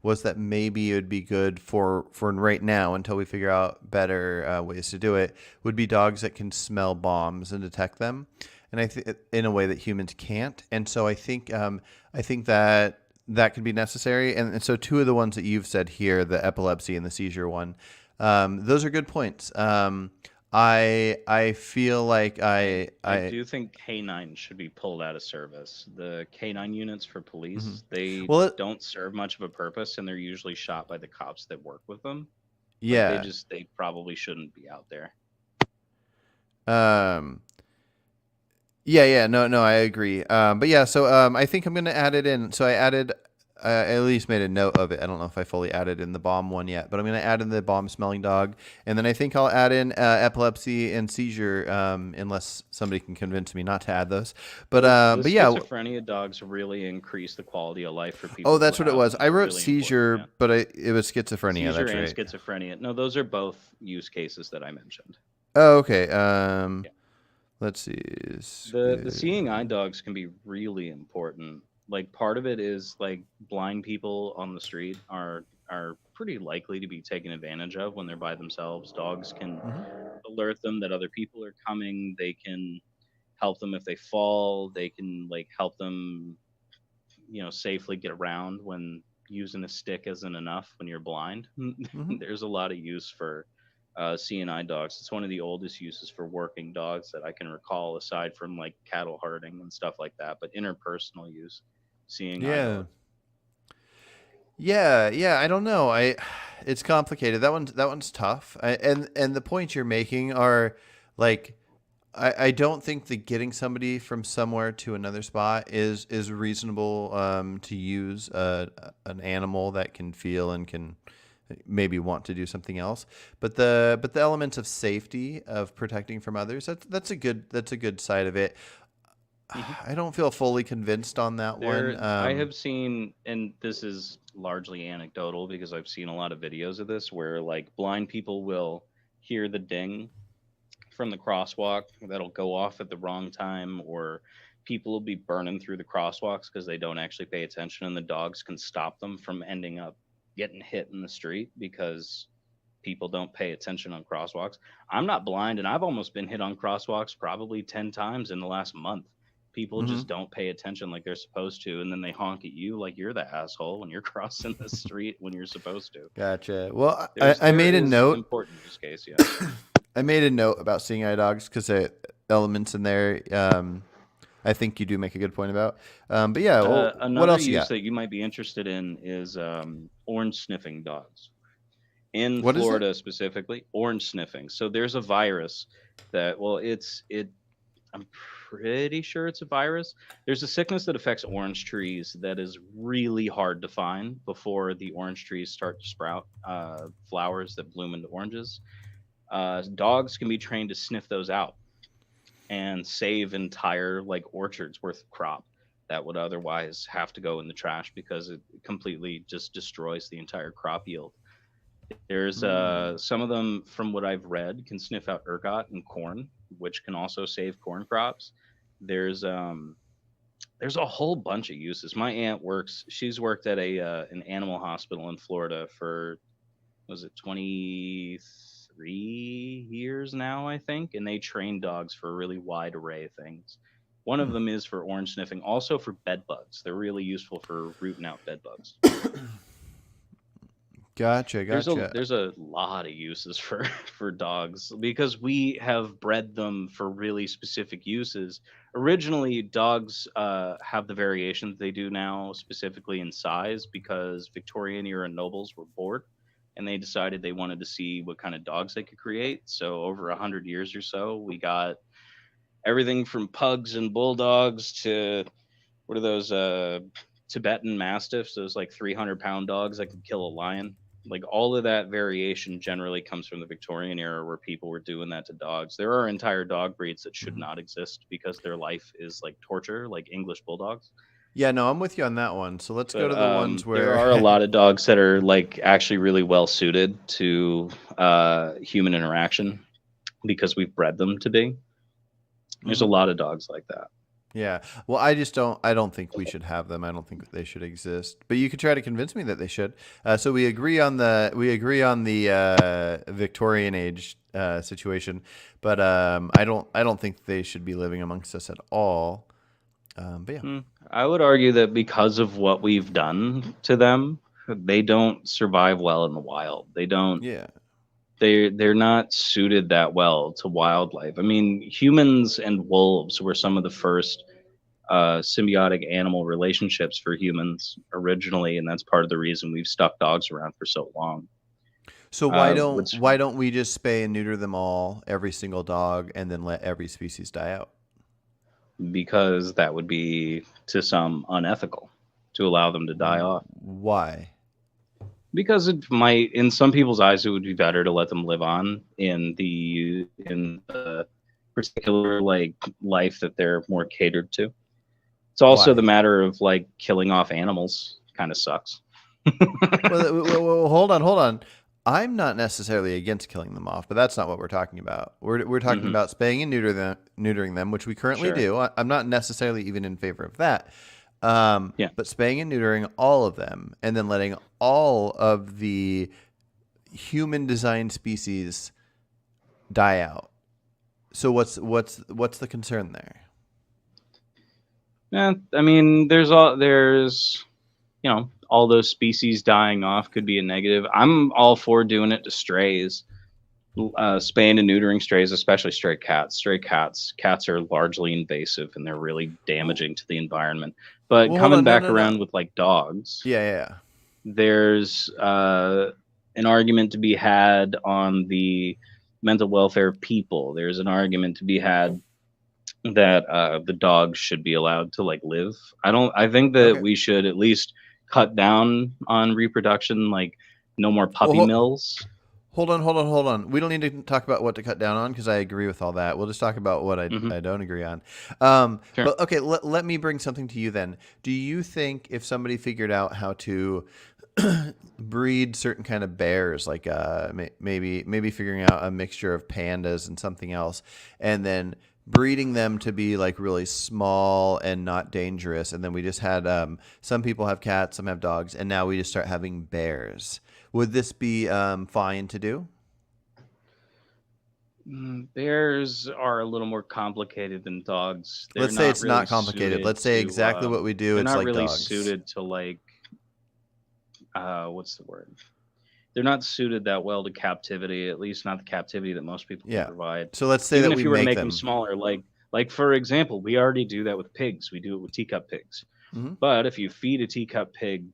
was that maybe it would be good for right now until we figure out better ways to do it. Would be dogs that can smell bombs and detect them, and I think in a way that humans can't. And so I think that that could be necessary. And so two of the ones that you've said here, the epilepsy and the seizure one, those are good points. I feel like I I do think K9 should be pulled out of service. The K9 units for mhm. police, they Well, don't serve much of a purpose and they're usually shot by the cops that work with them. Like yeah. they probably shouldn't be out there. Um, Yeah, yeah, no, no, I agree. But yeah, so I think I'm gonna add it in. So I at least made a note of it. I don't know if I fully added in the bomb one yet, but I'm gonna add in the bomb smelling dog, and then I think I'll add in epilepsy and seizure, unless somebody can convince me not to add those. But The but yeah, schizophrenia dogs really increase the quality of life for oh, people who that's what it have was. them. I They're wrote really important. Yeah. seizure, but it was schizophrenia. Seizure That's and right. schizophrenia. No, those are both use cases that I mentioned. Oh, okay. Yeah. Let's see. The seeing eye dogs can be really important. Like part of it is like blind people on the street are pretty likely to be taken advantage of when they're by themselves. Dogs can Mhm. alert them that other people are coming. They can help them if they fall. They can like help them, safely get around when using a stick isn't enough when you're blind. Mhm. There's a lot of use for CNI dogs. It's one of the oldest uses for working dogs that I can recall, aside from like cattle herding and stuff like that. But interpersonal use, seeing eye Yeah. dogs. Yeah, yeah, I don't know. It's complicated. That one's tough. And the points you're making are like I don't think that getting somebody from somewhere to another spot is reasonable to use an animal that can feel and can maybe want to do something else. But the elements of safety of protecting from others, that's a good side of it. Hmm. I don't feel fully convinced on that one. I have seen, and this is largely anecdotal because I've seen a lot of videos of this where like blind people will hear the ding from the crosswalk that'll go off at the wrong time, or people will be burning through the crosswalks because they don't actually pay attention, and the dogs can stop them from ending up getting hit in the street because people don't pay attention on crosswalks. I'm not blind, and I've almost been hit on crosswalks probably 10 times in the last month. People Hmm. just don't pay attention like they're supposed to, and then they honk at you like you're the asshole when you're crossing the street when you're supposed to. Gotcha. Well, I There made a is an note. important use case, yeah. I made a note about seeing eye dogs because the elements in there. I think you do make a good point about. But yeah, well, what Another else you use got? that you might be interested in is orange sniffing dogs. In What is it? Florida specifically, orange sniffing. So there's a virus that, well, I'm pretty sure it's a virus. There's a sickness that affects orange trees that is really hard to find before the orange trees start to sprout flowers that bloom into oranges. Dogs can be trained to sniff those out and save entire like orchards worth of crop that would otherwise have to go in the trash because it completely just destroys the entire crop yield. There's Hmm. some of them, from what I've read, can sniff out ergot and corn, which can also save corn crops. There's there's a whole bunch of uses. My aunt works; she's worked at a an animal hospital in Florida for, was it 23 years now, I think, and they train dogs for a really wide array of things. One of Hmm. them is for orange sniffing, also for bed bugs. They're really useful for rooting out bed bugs. Gotcha, gotcha. There's a lot of uses for for dogs because we have bred them for really specific uses. Originally, dogs have the variation that they do now, specifically in size, because Victorian era nobles were bored and they decided they wanted to see what kind of dogs they could create. So over 100 years or so, we got everything from pugs and bulldogs to, what are those Tibetan mastiffs, those like 300-pound dogs that could kill a lion. Like all of that variation generally comes from the Victorian era where people were doing that to dogs. There are entire dog breeds that should Mhm. not exist because their life is like torture, like English bulldogs. Yeah, no, I'm with you on that one. So let's go But to the ones there where are a lot of dogs that are like actually really well suited to human interaction because we've bred them to be. There's a Mhm. lot of dogs like that. Yeah. Well, I don't think we should have them. I don't think they should exist. But you could try to convince me that they should. So we agree on the Victorian age situation, but I don't think they should be living amongst us at all. But yeah. Hmm. I would argue that because of what we've done to them, they don't survive well in the wild. They don't. Yeah. They're not suited that well to wildlife. I mean, humans and wolves were some of the first symbiotic animal relationships for humans originally, and that's part of the reason we've stuck dogs around for so long. So why don't What's why don't we just spay and neuter them all, every single dog, and then let every species die out? Because that would be to some unethical to allow them to die off. Why? Because it might, in some people's eyes, it would be better to let them live on in the particular like life that they're more catered to. It's also the Why? matter of like killing off animals kind of sucks. Well, hold on, hold on. I'm not necessarily against killing them off, but that's not what we're talking about. We're talking Hmm. about spaying and neutering them, which we currently Sure. do. I'm not necessarily even in favor of that. Yeah. But spaying and neutering all of them, and then letting all of the human designed species die out. So what's the concern there? Yeah. I mean, there's all those species dying off could be a negative. I'm all for doing it to strays. Spaying and neutering strays, especially stray cats. Cats are largely invasive and they're really damaging to the environment. But Well, hold coming on, no, back no, no. around with like dogs, Yeah, yeah, there's an argument to be had on the mental welfare of people. There's an argument to be had that the dogs should be allowed to like live. I think yeah. that Okay. we should at least cut down on reproduction, like no more Well, puppy mills. hold on, hold on, hold on. We don't need to talk about what to cut down on because I agree with all that. We'll just talk about what I, Hmm. I don't agree on. Sure. But okay, let me bring something to you then. Do you think if somebody figured out how to breed certain kind of bears, like maybe figuring out a mixture of pandas and something else, and then breeding them to be like really small and not dangerous, and then we just had some people have cats, some have dogs, and now we just start having bears. Would this be fine to do? Bears are a little more complicated than dogs. They're Let's say not it's really not complicated. suited Let's say to. exactly what we do. They're It's not like really dogs. suited to like. What's the word? They're not suited that well to captivity. At least not the captivity that most people can Yeah. provide. So let's say Even that if we you were to make make them them. smaller, like for example, we already do that with pigs. We do it with teacup pigs. Hmm. But if you feed a teacup pig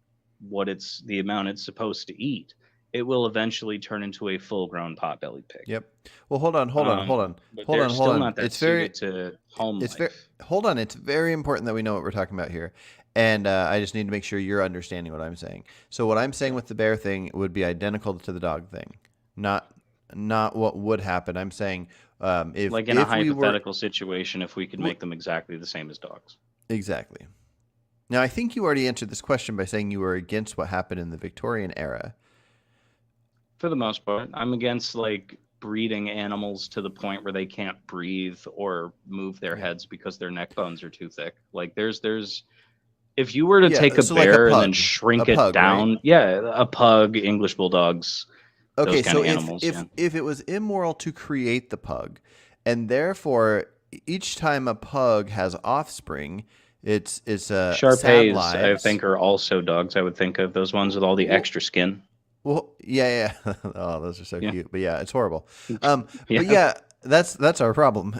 what it's the amount it's supposed to eat, it will eventually turn into a full-grown potbelly pig. Yep. Well, hold on. But they're still not that It's very, suited to home it's very, life. hold on. It's very important that we know what we're talking about here. And I just need to make sure you're understanding what I'm saying. So what I'm saying with the bear thing would be identical to the dog thing, not what would happen. I'm saying if Like in a if we were hypothetical situation, if we could make them exactly the same as dogs. exactly. Now, I think you already answered this question by saying you were against what happened in the Victorian era. For the most part, I'm against like breeding animals to the point where they can't breathe or move their heads because their neck bones are too thick. Like there's if you were to take a so like a bear and then pug. shrink A it pug, down, right? yeah, a pug, English bulldogs, Okay, those kind so of animals. if it was immoral to create the pug, and therefore each time a pug has offspring, it's sad Shar-Peis, I lives. think, are also dogs. I would think of those ones with all the extra skin. Well, yeah. Oh, those are so Yeah. cute. But yeah, it's horrible. Yeah. But yeah, that's our problem.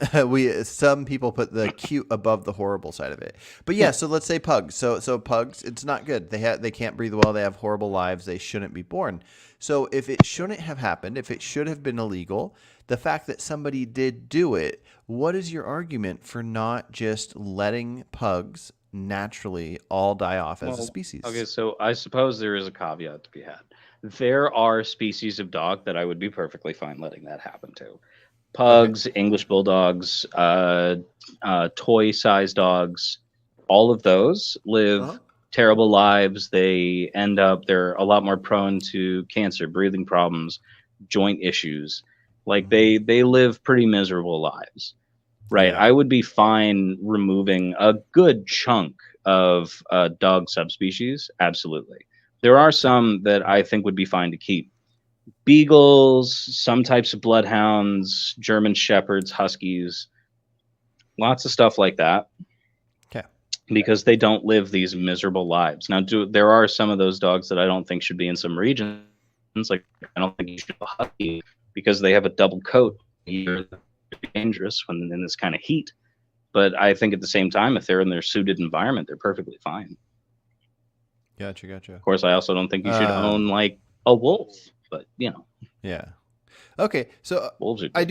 Some people put the cute above the horrible side of it. But yeah, so let's say pugs. So pugs, it's not good. They can't breathe well. They have horrible lives. They shouldn't be born. So if it shouldn't have happened, if it should have been illegal, the fact that somebody did do it, what is your argument for not just letting pugs naturally all die off as a species? Okay, so I suppose there is a caveat to be had. There are species of dog that I would be perfectly fine letting that happen to. Pugs, English bulldogs, toy-sized dogs, all of those live terrible lives. They're a lot more prone to cancer, breathing problems, joint issues. Like they live pretty miserable lives. Right. Yeah. I would be fine removing a good chunk of dog subspecies. Absolutely. There are some that I think would be fine to keep. Beagles, some types of bloodhounds, German shepherds, huskies, lots of stuff like that. Okay. Because they don't live these miserable lives. Now, there are some of those dogs that I don't think should be in some regions. Like I don't think you should have a husky because they have a double coat. They're dangerous when in this kind of heat. But I think at the same time, if they're in their suited environment, they're perfectly fine. Gotcha. Of course, I also don't think you should own like a wolf, but Yeah. Okay, so wolves are I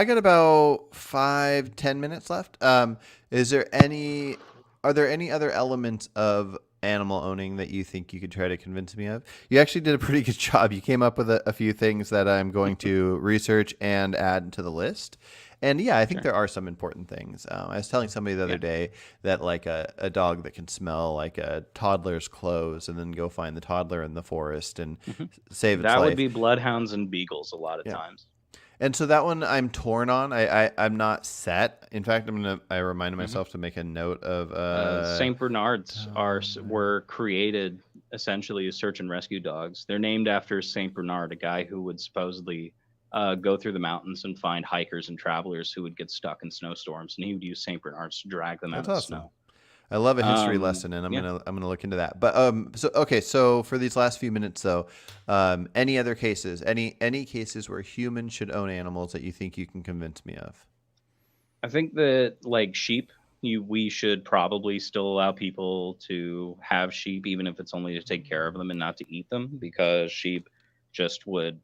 got about 5-10 minutes left. Are there any other elements of animal owning that you think you could try to convince me of? You actually did a pretty good job. You came up with a few things that I'm going to research and add to the list. And yeah, I think there are some important things. I was telling somebody the other day that like a dog that can smell like a toddler's clothes and then go find the toddler in the forest and save its life. That would be bloodhounds and beagles a lot of times. And so that one I'm torn on. I'm not set. In fact, I reminded myself to make a note of Saint Bernards were created essentially as search and rescue dogs. They're named after Saint Bernard, a guy who would supposedly go through the mountains and find hikers and travelers who would get stuck in snowstorms, and he would use Saint Bernards to drag them out of the snow. I love a history lesson, and I'm gonna look into that. But so for these last few minutes, though, any other cases, any cases where humans should own animals that you think you can convince me of? I think that like sheep, we should probably still allow people to have sheep, even if it's only to take care of them and not to eat them, because sheep just would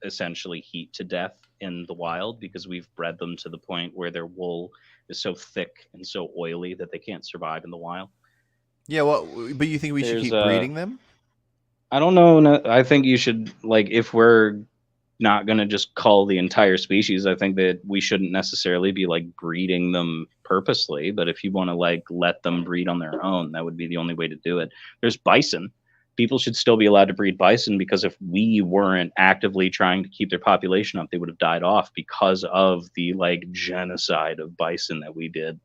essentially heat to death in the wild because we've bred them to the point where their wool is so thick and so oily that they can't survive in the wild. Yeah, well, but you think we should keep breeding them? I don't know. I think you should, like, if we're not going to just cull the entire species, I think that we shouldn't necessarily be like breeding them purposely. But if you want to like let them breed on their own, that would be the only way to do it. There's bison. People should still be allowed to breed bison because if we weren't actively trying to keep their population up, they would have died off because of the like genocide of bison that we did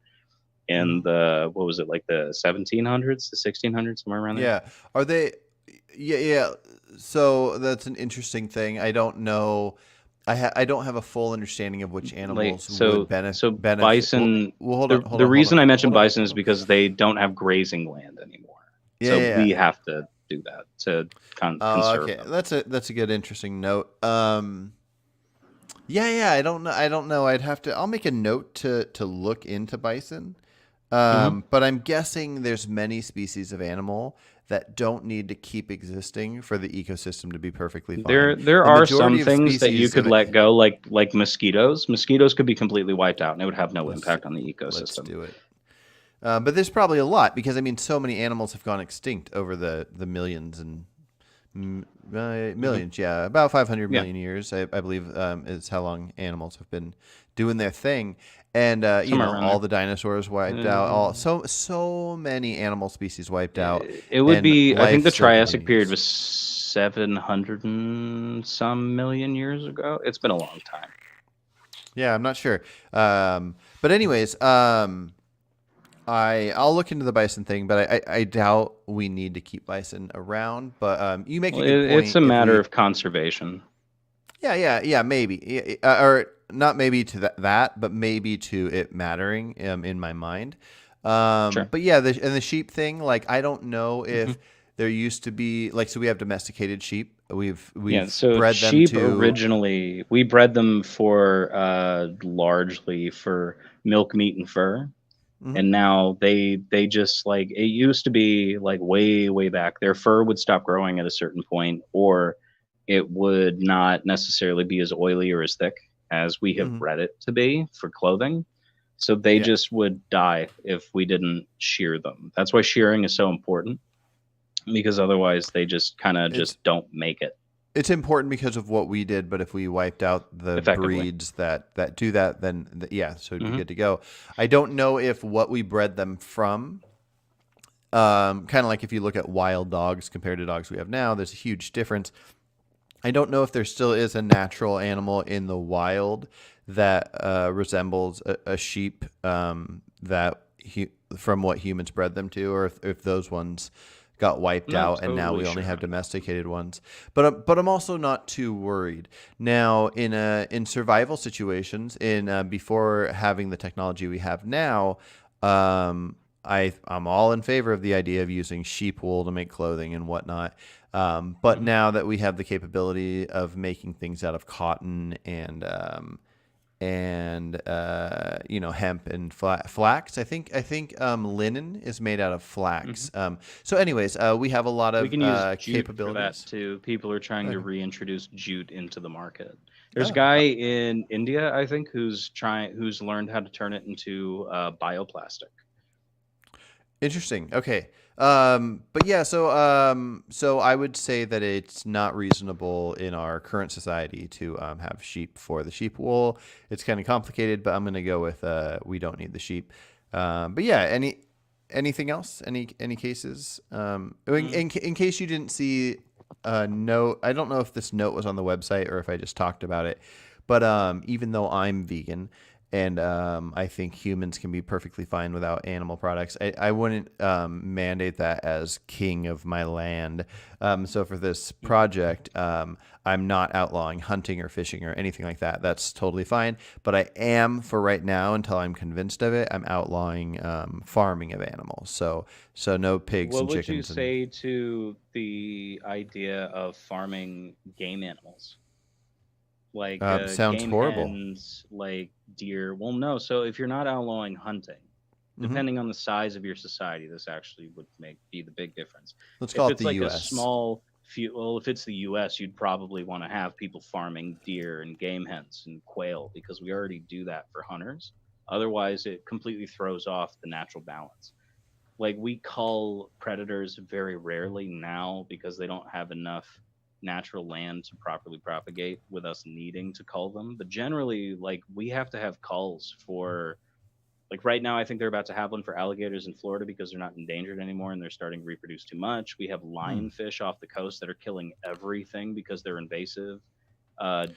in the, what was it, like the 1700s, the 1600s, somewhere around there. Yeah. Are they? Yeah. So that's an interesting thing. I don't know. I don't have a full understanding of which animals would benefit. So bison. Well, hold on. The reason I mentioned bison is because they don't have grazing land anymore. So we have to do that to conserve them. That's a good interesting note. I don't know. I'll make a note to look into bison. But I'm guessing there's many species of animal that don't need to keep existing for the ecosystem to be perfectly fine. There The are some majority of things that you species could of let go, like mosquitoes. Mosquitoes could be completely wiped out, and it would have no let's impact on the let's ecosystem. do it. But there's probably a lot because I mean, so many animals have gone extinct over the millions and Hmm. millions. Yeah, about 500 Yeah, million years, I believe, is how long animals have been doing their thing. And somewhere around all there. the dinosaurs wiped out, all so many animal species wiped out, It would and be, I think life the still Triassic period continues. was 700 and some million years ago. It's been a long time. Yeah, I'm not sure. But anyways, I'll look into the bison thing, but I doubt we need to keep bison around. But you make a Well, good it's point. a If matter we of conservation. yeah, maybe, or not maybe to that, but maybe to it mattering in my mind. Sure. But yeah, and the sheep thing, like I don't know Hmm. if there used to be like so we have domesticated sheep. Yeah, We've so bred them sheep to. originally, we bred them for largely for milk, meat, and fur. Mhm. And now they just like it used to be like way back. Their fur would stop growing at a certain point, or it would not necessarily be as oily or as thick as we have Mhm. bred it to be for clothing. So they Yeah, just would die if we didn't shear them. That's why shearing is so important, because otherwise they just kind of it's just don't make it it's important because of what we did, but if we wiped out the effectively. breeds that do that, then yeah, so it'd be Hmm. good to go. I don't know if what we bred them from, kind of like if you look at wild dogs compared to dogs we have now, there's a huge difference. I don't know if there still is a natural animal in the wild that resembles a sheep from what humans bred them to, or if those ones got wiped Not out and now totally we only sure have on that. domesticated ones. But I'm also not too worried now in survival situations before having the technology we have now. I'm all in favor of the idea of using sheep wool to make clothing and whatnot. But Hmm. now that we have the capability of making things out of cotton and hemp and flax, I think linen is made out of Hmm. flax. So anyways, we have a lot We of can use jute for that capabilities. too. People are trying to Okay. reintroduce jute into the market. There's a Oh, guy in India, I think, who's learned how to turn it into bioplastic. interesting. Okay. But yeah, so I would say that it's not reasonable in our current society to have sheep for the sheep wool. It's kind of complicated, but I'm gonna go with we don't need the sheep. But yeah, anything else? Any cases? Mm. In case you didn't see a note, I don't know if this note was on the website or if I just talked about it. But even though I'm vegan, and I think humans can be perfectly fine without animal products. I wouldn't mandate that as king of my land. So for this Mhm. project, I'm not outlawing hunting or fishing or anything like that. That's totally fine. But I am, for right now, until I'm convinced of it, I'm outlawing farming of animals. So no pigs What and would you chickens and say to the idea of farming game animals? Like sounds game horrible. hens, like deer. Well, no. So if you're not outlawing hunting, Hmm. depending on the size of your society, this actually would make be the big difference. Let's call If it it's the like a U.S. small few, well, if it's the U.S., you'd probably want to have people farming deer and game hens and quail because we already do that for hunters. Otherwise, it completely throws off the natural balance. Like we cull predators very rarely now because they don't have enough natural land to properly propagate with us needing to cull them. But generally, like we have to have culls for like right now I think they're about to have one for alligators in Florida because they're not endangered anymore and they're starting to reproduce too much. We have Hmm. lionfish off the coast that are killing everything because they're invasive.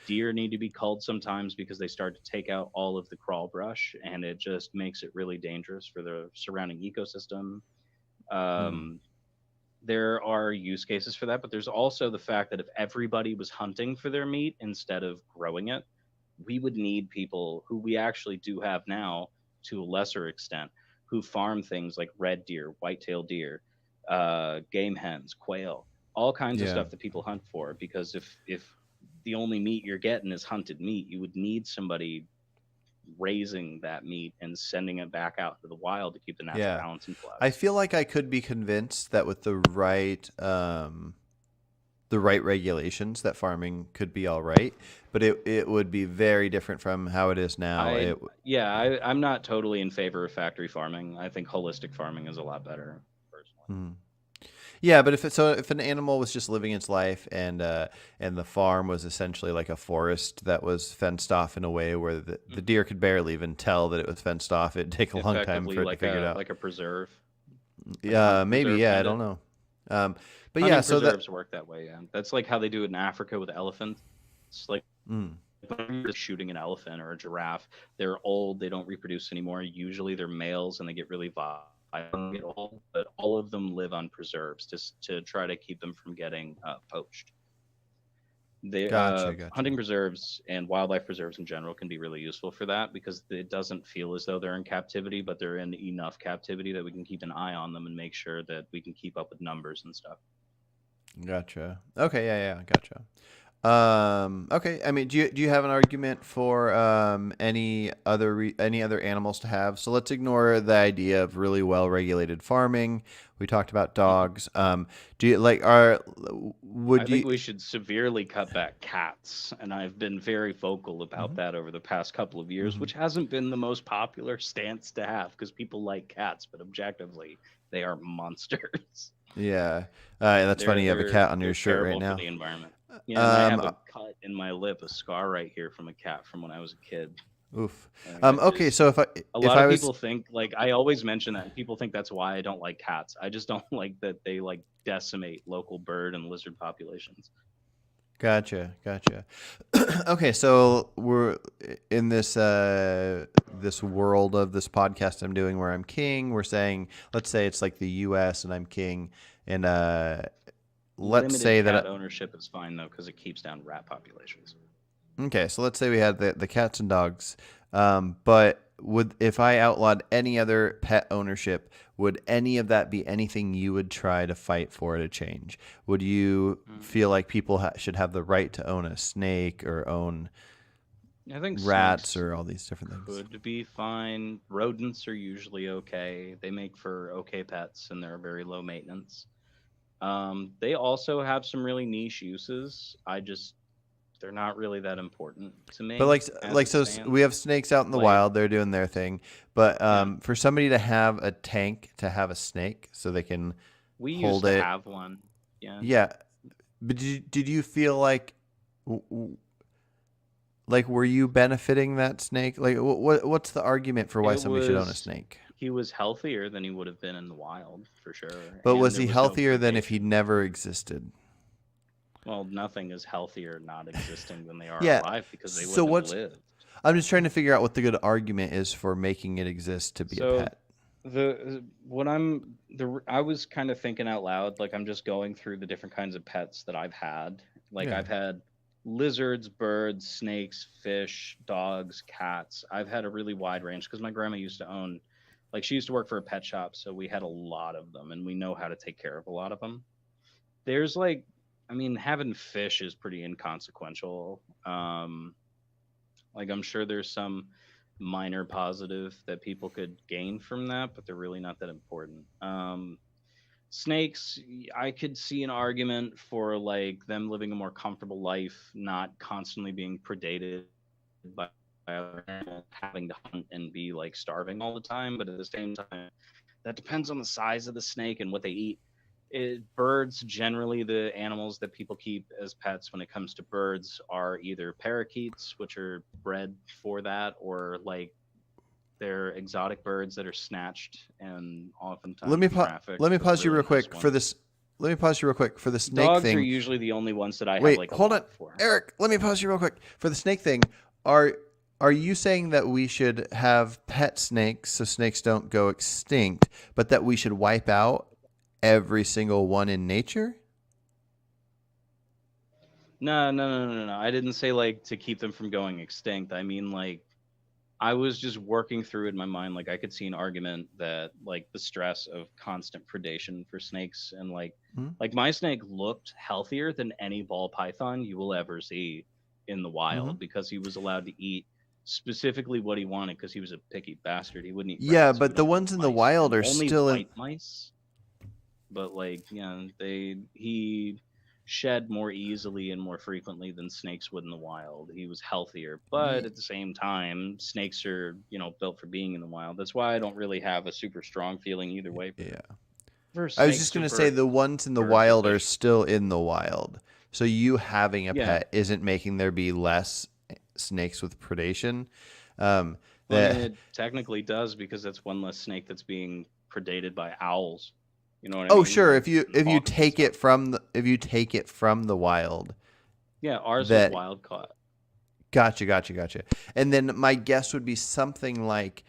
Deer need to be culled sometimes because they start to take out all of the crawl brush and it just makes it really dangerous for the surrounding ecosystem. Hmm. um, there are use cases for that, but there's also the fact that if everybody was hunting for their meat instead of growing it, we would need people who we actually do have now to a lesser extent who farm things like red deer, white-tailed deer, game hens, quail, all kinds of Yeah. stuff that people hunt for. Because if the only meat you're getting is hunted meat, you would need somebody raising that meat and sending it back out to the wild to keep the natural Yeah. balance in play. I feel like I could be convinced that with the right regulations that farming could be all right, but it would be very different from how it is now. I yeah, I'm not totally in favor of factory farming. I think holistic farming is a lot better, personally. Mhm. Yeah, but if an animal was just living its life and the farm was essentially like a forest that was fenced off in a way where the deer could barely even tell that it was fenced off, it'd take a long time Effectively for it to figure it out. like a preserve, like a Yeah, hunting maybe. preserve Yeah, I kind don't of. know. But yeah, Hunting so that. preserves work that way, yeah. That's like how they do it in Africa with elephants. It's like Mm, when you're shooting an elephant or a giraffe, they're old, they don't reproduce anymore. Usually they're males and they get really violent when they get old, but all of them live on preserves just to try to keep them from getting poached. They gotcha. hunting preserves and wildlife preserves in general can be really useful for that because it doesn't feel as though they're in captivity, but they're in enough captivity that we can keep an eye on them and make sure that we can keep up with numbers and stuff. Gotcha. Okay, yeah, gotcha. Okay. I mean, do you have an argument for any other animals to have? So let's ignore the idea of really well regulated farming. We talked about Mhm. dogs. Do you like are I would think you? we should severely cut back cats, and I've been very vocal about Mhm, that over the past couple of years, mhm. which hasn't been the most popular stance to have because people like cats, but objectively, they are monsters. Yeah. And that's funny. You have a cat on your They're shirt right terrible for now. the environment. Yeah, and I Um. have a cut in my lip, a scar right here from a cat from when I was a kid. Oof. Like I Okay. just So a if lot I of was people think like I always mention that and people think that's why I don't like cats. I just don't like that they like decimate local bird and lizard populations. Gotcha. Okay, so we're in this world of this podcast I'm doing where I'm king. We're saying, let's say it's like the U.S. and I'm king, and let's Limited say that. cat ownership is fine though because it keeps down rat populations. Okay, so let's say we had the cats and dogs, but would if I outlawed any other pet ownership, would any of that be anything you would try to fight for to change? Would you Mm. feel like people should have the right to own a snake or own I think rats snakes or all these different things? could be fine. Rodents are usually okay. They make for okay pets and they're very low maintenance. They also have some really niche uses. They're not really that important to But me as it we stands. have snakes out in the Like, wild; they're doing their thing. But yeah, for somebody to have a tank to have a snake, so they can we used hold to it. have one. Yeah, Yeah, but did you feel like like were you benefiting that snake? Like what's the argument for why it somebody should own a was. snake? He was healthier than he would have been in the wild for sure, But and was there he was no healthier than if he predation. never existed? Well, nothing is healthier not existing than they are Yeah. alive because they So wouldn't have what's lived. I'm just trying to figure out what the good argument is for making it exist to be a So pet. the what I'm the I was kind of thinking out loud, like I'm just going through the different kinds of pets that I've had. Like Yeah. I've had lizards, birds, snakes, fish, dogs, cats. I've had a really wide range because my grandma used to own, like she used to work for a pet shop, so we had a lot of them, and we know how to take care of a lot of them. There's like, I mean, having fish is pretty inconsequential. Like I'm sure there's some minor positive that people could gain from that, but they're really not that important. Snakes, I could see an argument for like them living a more comfortable life, not constantly being predated by other animals, having to hunt and be like starving all the time. But at the same time, that depends on the size of the snake and what they eat. Birds, generally, the animals that people keep as pets when it comes to birds are either parakeets, which are bred for that, or like they're exotic birds that are snatched and Let me oftentimes trafficked let me for pause you really real nice quick for ones. this. Let me pause you real quick for the snake Dogs are thing. usually the only ones that I have Wait, like a hold on, love for. Eric. Let me pause you real quick for the snake thing. Are are you saying that we should have pet snakes so snakes don't go extinct, but that we should wipe out every single one in nature? No. I didn't say like to keep them from going extinct. I mean like I was just working through it in my mind. Like I could see an argument that like the stress of constant predation for snakes and Hmm? like my snake looked healthier than any ball python you will ever see in the Mm-hmm. wild because he was allowed to eat specifically what he wanted because he was a picky bastard. He wouldn't eat Yeah, rats. He but would the only ones eat in the mice, wild and are only still in. white mice. But like, he shed more easily and more frequently than snakes would in the wild. He was healthier, but Ye- at the same time, snakes are built for being in the wild. That's why I don't really have a super strong feeling either way Yeah. for I was just snakes or gonna say for the ones in the birds or wild are fish. still in the wild. So you having a Yeah, pet isn't making there be less snakes with predation. Um, well, I mean, that it technically does because that's one less snake that's being predated by owls. You know what I Oh mean? sure, Like if and you hawks and take stuff. it from the wild, Yeah, ours was that wild caught. gotcha. And then my guess would be something like,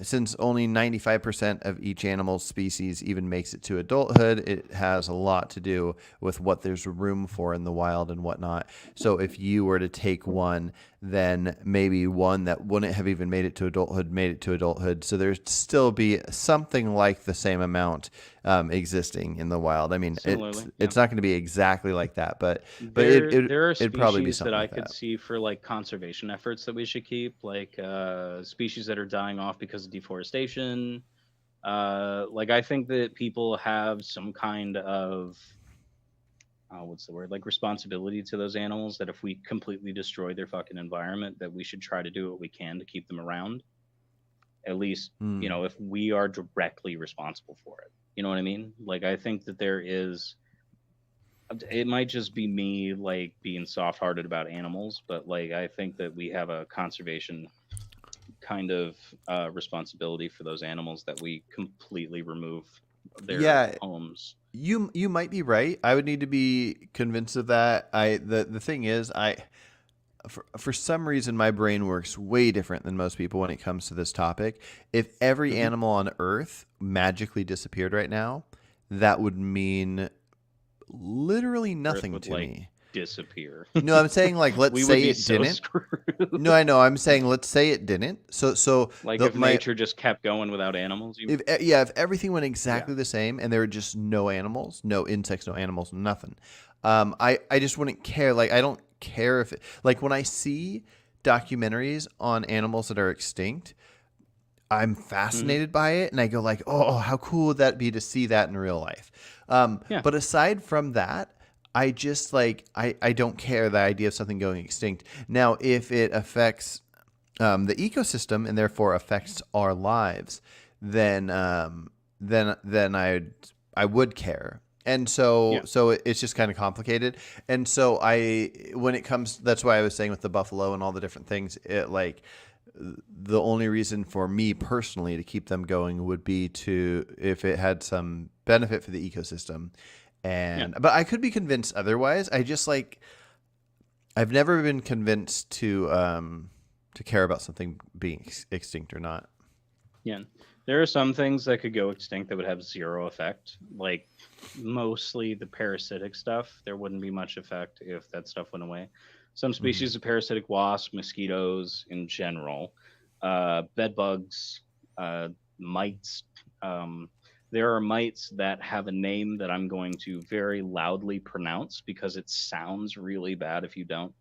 since only 95% of each animal species even makes it to adulthood, it has a lot to do with what there's room for in the wild and whatnot. So if you were to take one, then maybe one that wouldn't have even made it to adulthood made it to adulthood. So there'd still be something like the same amount existing in the wild. I mean, it's Similarly, yeah. it's not going to be exactly like that, but There are it'd probably be species that something I like could that. see for like conservation efforts that we should keep, like species that are dying off because of deforestation. Like I think that people have some kind of what's the word? Like responsibility to those animals that if we completely destroy their fucking environment, that we should try to do what we can to keep them around. At least, Hmm. if we are directly responsible for it. You know what I mean? Like I think that there is it might just be me like being soft-hearted about animals, but like I think that we have a conservation kind of responsibility for those animals that we completely remove their Yeah, homes. you might be right. I would need to be convinced of that. The thing is, for some reason my brain works way different than most people when it comes to this topic. If every Hmm. animal on Earth magically disappeared right now, that would mean literally Earth nothing would to like me. disappear. No, I'm saying like let's We would say be it so didn't. No, screwed. I know. I'm saying let's say it didn't. So Like the if my nature just kept going without animals, you if yeah, if everything went yeah. exactly the same and there were just no animals, no insects, no animals, nothing, I just wouldn't care. Like I don't care if like when I see documentaries on animals that are extinct, I'm Hmm. fascinated by it, and I go like, oh, how cool would that be to see that in real life? Yeah. But aside from that, I just like I don't care the idea of something going extinct. Now, if it affects the ecosystem and therefore affects our lives, then I would care. And Yeah. it's just kind of complicated. And so when it comes, that's why I was saying with the buffalo and all the different things, it like the only reason for me personally to keep them going would be to if it had some benefit for the ecosystem. Yeah. But I could be convinced otherwise. I just like I've never been convinced to care about something being extinct or not. Yeah. There are some things that could go extinct that would have zero effect. Like mostly the parasitic stuff, there wouldn't be much effect if that stuff went away. Some Hmm. species of parasitic wasps, mosquitoes in general, bed bugs, mites. Um, there are mites that have a name that I'm going to very loudly pronounce because it sounds really bad if you don't.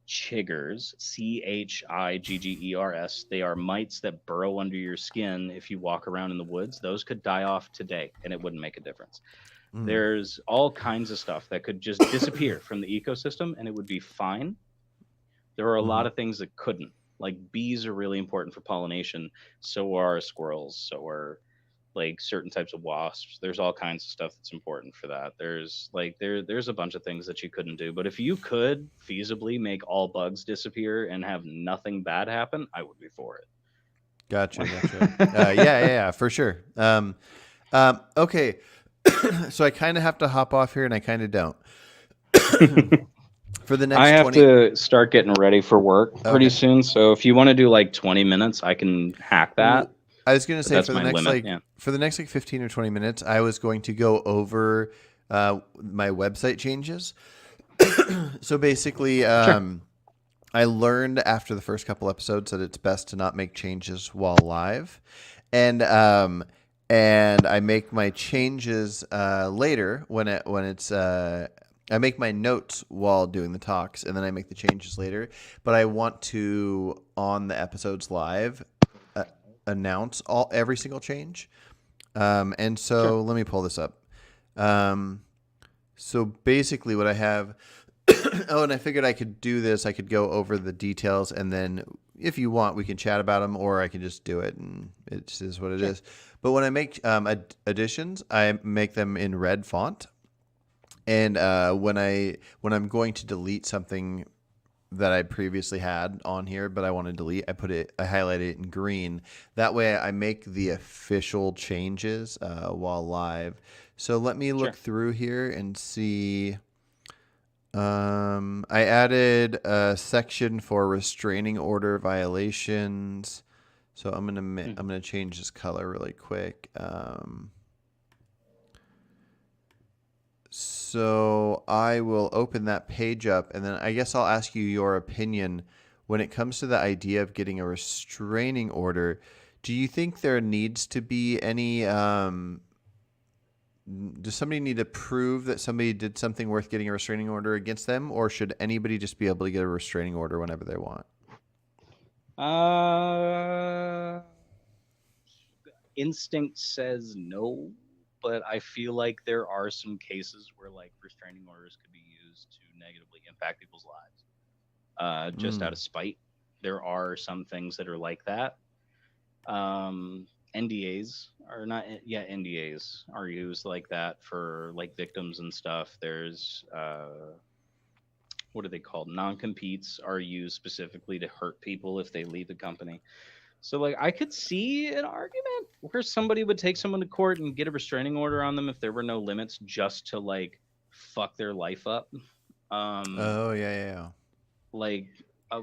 Chiggers, Chiggers. They are mites that burrow under your skin if you walk around in the woods. Those could die off today and it wouldn't make a difference. Mm. There's all kinds of stuff that could just disappear from the ecosystem and it would be fine. There are a Hmm. lot of things that couldn't. Like bees are really important for pollination. So are squirrels. So are like certain types of wasps. There's all kinds of stuff that's important for that. There's a bunch of things that you couldn't do. But if you could feasibly make all bugs disappear and have nothing bad happen, I would be for Gotcha, gotcha. it. Yeah, for sure. Okay, so I kind of have to hop off here, and I kind of don't. For the I next have 20. to start getting ready for work pretty Okay. soon. So if you want to do like 20 minutes, I can hack that. I was gonna But say that's my limit. Yeah. for the next like 15 or 20 minutes, I was going to go over my website changes. So basically, Sure. I learned after the first couple episodes that it's best to not make changes while live, and and I make my changes later when it's I make my notes while doing the talks, and then I make the changes later. But I want to, on the episodes live, uh, announce every single change. And Sure. so let me pull this up. Um, so basically, what I have. Oh, and I figured I could do this. I could go over the details, and then if you want, we can chat about them, or I can just do it, and it just is what it Sure. is. But when I make additions, I make them in red font, and when I'm going to delete something that I previously had on here, but I want to delete, I highlight it in green. That way, I make the official changes while live. So let me look Sure. through here and see. I added a section for restraining order violations. So I'm Mhm. gonna change this color really quick. So I will open that page up, and then I guess I'll ask you your opinion when it comes to the idea of getting a restraining order. Do you think there needs to be any does somebody need to prove that somebody did something worth getting a restraining order against them, or should anybody just be able to get a restraining order whenever they want? Uh, Instinct says no, but I feel like there are some cases where like restraining orders could be used to negatively impact people's lives, just out Mm. of spite. There are some things that are like that. Um, NDAs are not, yeah, NDAs are used like that for like victims and stuff. There's what are they called? Non-competes are used specifically to hurt people if they leave the company. So like I could see an argument where somebody would take someone to court and get a restraining order on them if there were no limits just to like fuck their life up. Um Oh yeah, yeah, yeah. like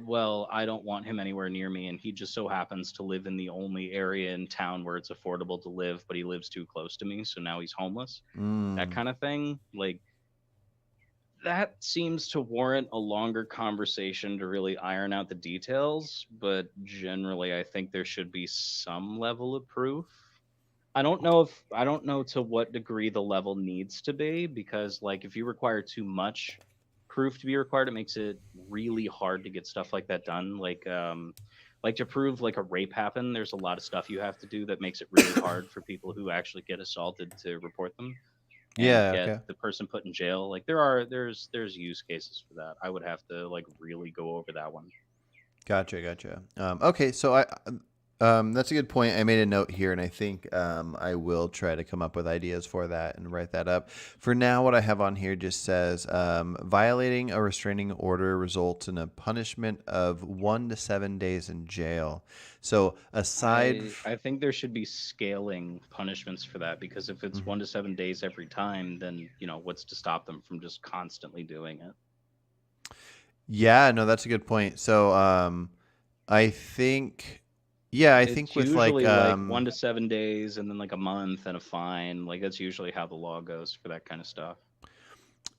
well, I don't want him anywhere near me and he just so happens to live in the only area in town where it's affordable to live, but he lives too close to me, so now he's homeless. That Mm. kind of thing. Like that seems to warrant a longer conversation to really iron out the details, but generally I think there should be some level of proof. I don't know to what degree the level needs to be because like if you require too much proof to be required, it makes it really hard to get stuff like that done. Like to prove like a rape happened, there's a lot of stuff you have to do that makes it really hard for people who actually get assaulted to report them and Yeah. get Okay. the person put in jail. Like there's use cases for that. I would have to like really go over that one. Gotcha. Gotcha. Okay. So that's a good point. I made a note here, and I think I will try to come up with ideas for that and write that up. For now, what I have on here just says violating a restraining order results in a punishment of 1 to 7 days in jail. So I think there should be scaling punishments for that because if it's Mhm. 1 to 7 days every time, then what's to stop them from just constantly doing it? Yeah, no, that's a good point. So I think, yeah, I think It's with like usually like 1 to 7 days and then like a month and a fine. Like that's usually how the law goes for that kind of stuff.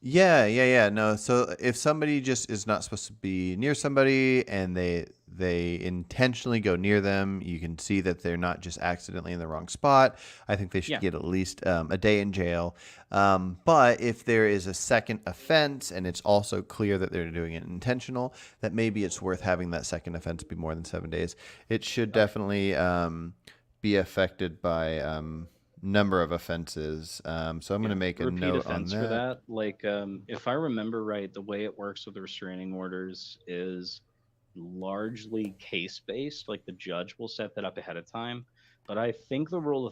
yeah, yeah, yeah. No, so if somebody just is not supposed to be near somebody and they intentionally go near them, you can see that they're not just accidentally in the wrong spot. I think they should Yeah. get at least a day in jail. But if there is a second offense and it's also clear that they're doing it intentional, that maybe it's worth having that second offense be more than 7 days. It should Okay. definitely be affected by number of offenses. So I'm going to Yeah. make a Repeat note on offense for that. that. Like if I remember right, the way it works with the restraining orders is largely case based. Like the judge will set that up ahead of time. But I think the rule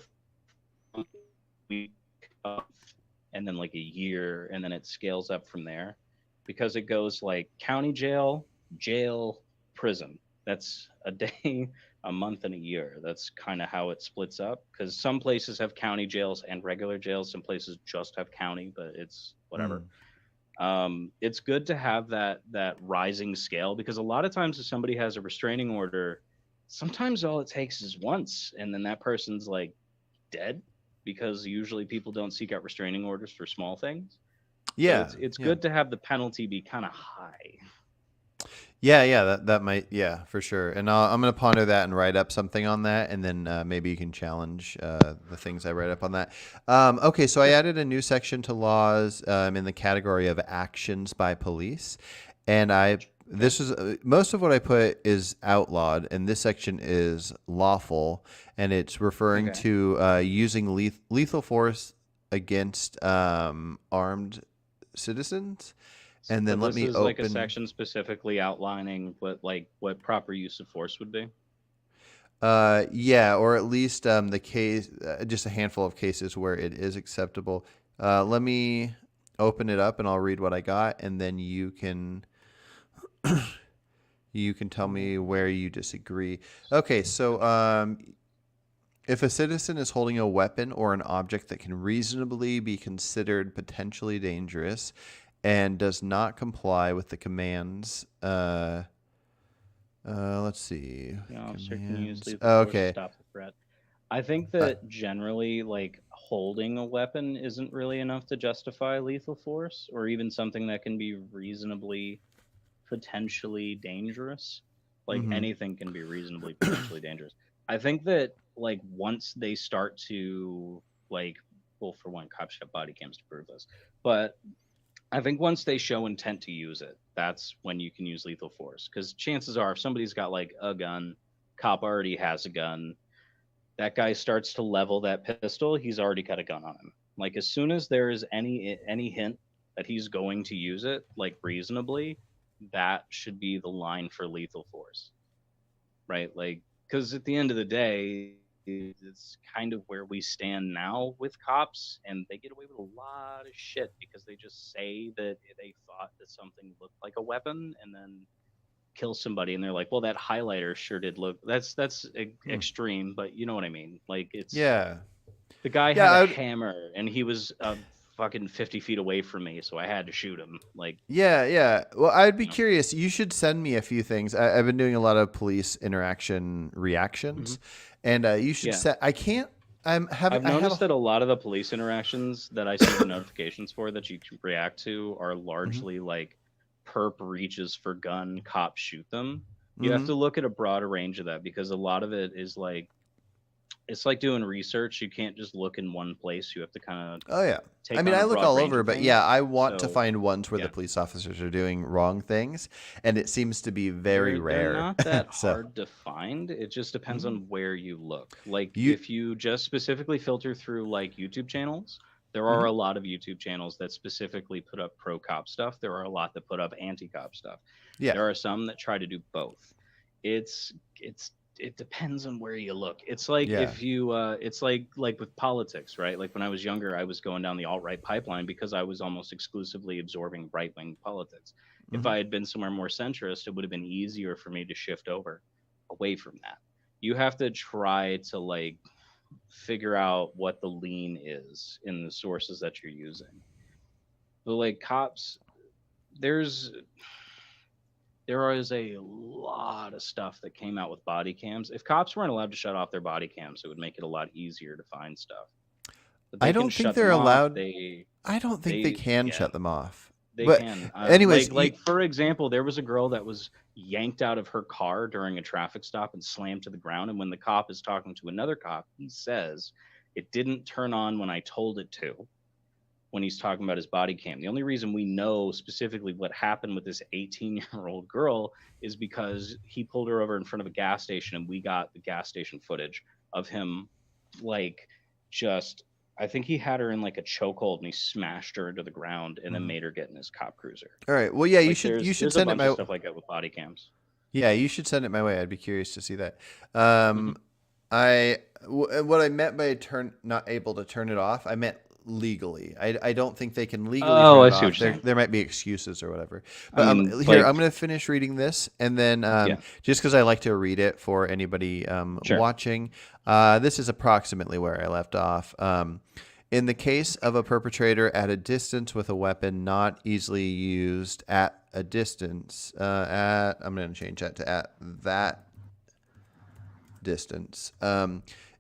of week of, and then like a year, and then it scales up from there because it goes like county jail, jail, prison. That's a day, a month, and a year. That's kind of how it splits up because some places have county jails and regular jails. Some places just have county, but it's whatever. Mm. It's good to have that rising scale because a lot of times if somebody has a restraining order, sometimes all it takes is once, and then that person's like dead because usually people don't seek out restraining orders for small things. So Yeah, it's yeah. good to have the penalty be kind of high. Yeah, that might, yeah, for sure. And I'm going to ponder that and write up something on that, and then maybe you can challenge the things I write up on that. Okay, so I Sure. added a new section to laws in the category of actions by police, and I Okay. this is most of what I put is outlawed, and this section is lawful, and it's referring Okay. to using lethal force against armed citizens. And So then let this me is like a open. section specifically outlining what proper use of force would be. Yeah, or at least the case, just a handful of cases where it is acceptable. Let me open it up and I'll read what I got, and then you can tell me where you disagree. Okay, so if a citizen is holding a weapon or an object that can reasonably be considered potentially dangerous and does not comply with the commands, let's see, The officer can use commands. lethal Oh, force to okay. stop the threat. I think Uh, that generally, like, holding a weapon isn't really enough to justify lethal force, or even something that can be reasonably potentially dangerous. Like mm-hmm. anything can be reasonably potentially dangerous. I think that like once they start to like, well, for one, cops have body cams to prove this, but I think once they show intent to use it, that's when you can use lethal force. Because chances are, if somebody's got like a gun, cop already has a gun, that guy starts to level that pistol, he's already got a gun on him. Like as soon as there is any hint that he's going to use it, like reasonably, that should be the line for lethal force, right? Like because at the end of the day, it's kind of where we stand now with cops, and they get away with a lot of shit because they just say that they thought that something looked like a weapon, and then kill somebody and they're like, well, that highlighter sure did look, that's Hmm. extreme, but you know what I mean. Like it's, Yeah, the guy yeah, had a hammer and he was fucking 50 feet away from me, so I had to shoot him. Like, yeah. Well, I'd be you know. curious. You should send me a few things. I've been doing a lot of police interaction Hmm. reactions, and you should Yeah, set. I can't. I've I have a. noticed that a lot of the police interactions that I see the notifications for that you can react to are Mm-hmm. largely like perp reaches for gun, cop shoot them. You have Mm-hmm. to look at a broader range of that because a lot of it is like, it's like doing research. You can't just look in one place. You have to kind of Oh yeah. I take mean, on a I look broad all range over, of but yeah, things. I want to So find ones where the yeah, police officers are doing wrong things, and it seems to be very they're rare. not that So, hard to find. It just depends mhm. on where you look. Like You. if you just specifically filter through like YouTube channels, there are Mhm. a lot of YouTube channels that specifically put up pro cop stuff. There are a lot that put up anti cop stuff. Yeah. There are some that try to do both. It's it depends on where you look. It's like Yeah. if you it's like with politics, right? Like when I was younger, I was going down the alt-right pipeline because I was almost exclusively absorbing right-wing politics. If Mhm. I had been somewhere more centrist, it would have been easier for me to shift over away from that. You have to try to like figure out what the lean is in the sources that you're using. But like cops, there's there is a lot of stuff that came out with body cams. If cops weren't allowed to shut off their body cams, it would make it a lot easier to find stuff. But I they can don't think shut they're them off. allowed. I don't think they They, can yeah, shut them off. they But can. anyways, Like for example, there was a girl that was yanked out of her car during a traffic stop and slammed to the ground. And when the cop is talking to another cop, he says, "It didn't turn on when I told it to." When he's talking about his body cam. The only reason we know specifically what happened with this 18-year-old girl is because he pulled her over in front of a gas station and we got the gas station footage of him like just, I think he had her in like a chokehold and he smashed her into the ground and then Mhm. made her get in his cop cruiser. All right. Well, yeah, Like you should there's a send it bunch of my. stuff like that with body cams. Yeah, you should send it my way. I'd be curious to see that. Hmm. Um, what I meant by turn not able to turn it off, I meant legally. I don't think they can legally Oh, turn I it see what off. you're saying. There might be excuses or whatever. I But mean, here like, I'm gonna finish reading this, and then yeah, just because I like to read it for anybody sure. watching, this is approximately where I left off. In the case of a perpetrator at a distance with a weapon not easily used at a distance, I'm going to change that to at that distance.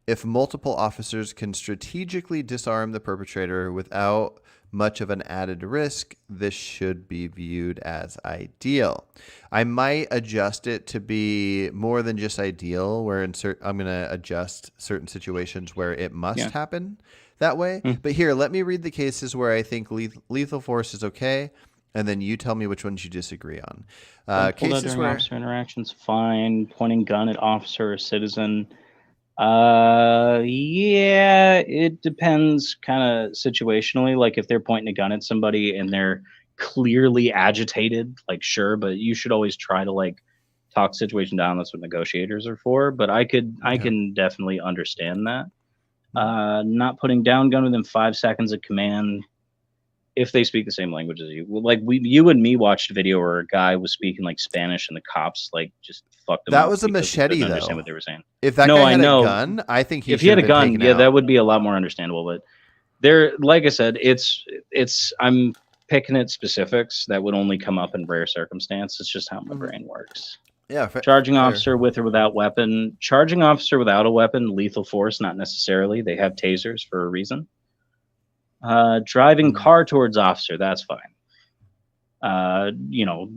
If multiple officers can strategically disarm the perpetrator without much of an added risk, this should be viewed as ideal. I might adjust it to be more than just ideal, where I'm going to adjust certain situations where it must happen that way. But here, let me read the cases where I think lethal force is okay, and then you tell me which ones you disagree on. Cases where officer interactions fine, pointing gun at officer or citizen. Yeah, it depends kind of situationally. Like if they're pointing a gun at somebody and they're clearly agitated, like sure, but you should always try to like talk situation down. That's what negotiators are for. But I can definitely understand that. Not putting down gun within 5 seconds of command. If they speak the same language as you, like you and me watched a video where a guy was speaking like Spanish and the cops like just fucked him. That was a machete, though. Understand what they were saying. If that guy had a gun, I think if he had a gun, that would be a lot more understandable. But there, like I said, it's I'm picking at specifics that would only come up in rare circumstances. It's just how my brain works. Yeah. Charging officer with or without weapon. Charging officer without a weapon, lethal force, not necessarily. They have tasers for a reason. Driving car towards officer, that's fine.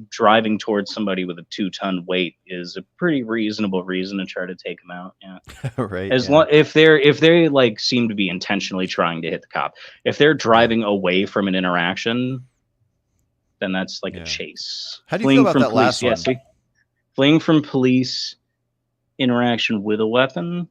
Driving towards somebody with a 2-ton weight is a pretty reasonable reason to try to take them out. Yeah. Right. Long if they like seem to be intentionally trying to hit the cop. If they're driving away from an interaction, then that's like a chase. How do you feel about that last one? Fleeing from police, interaction with a weapon.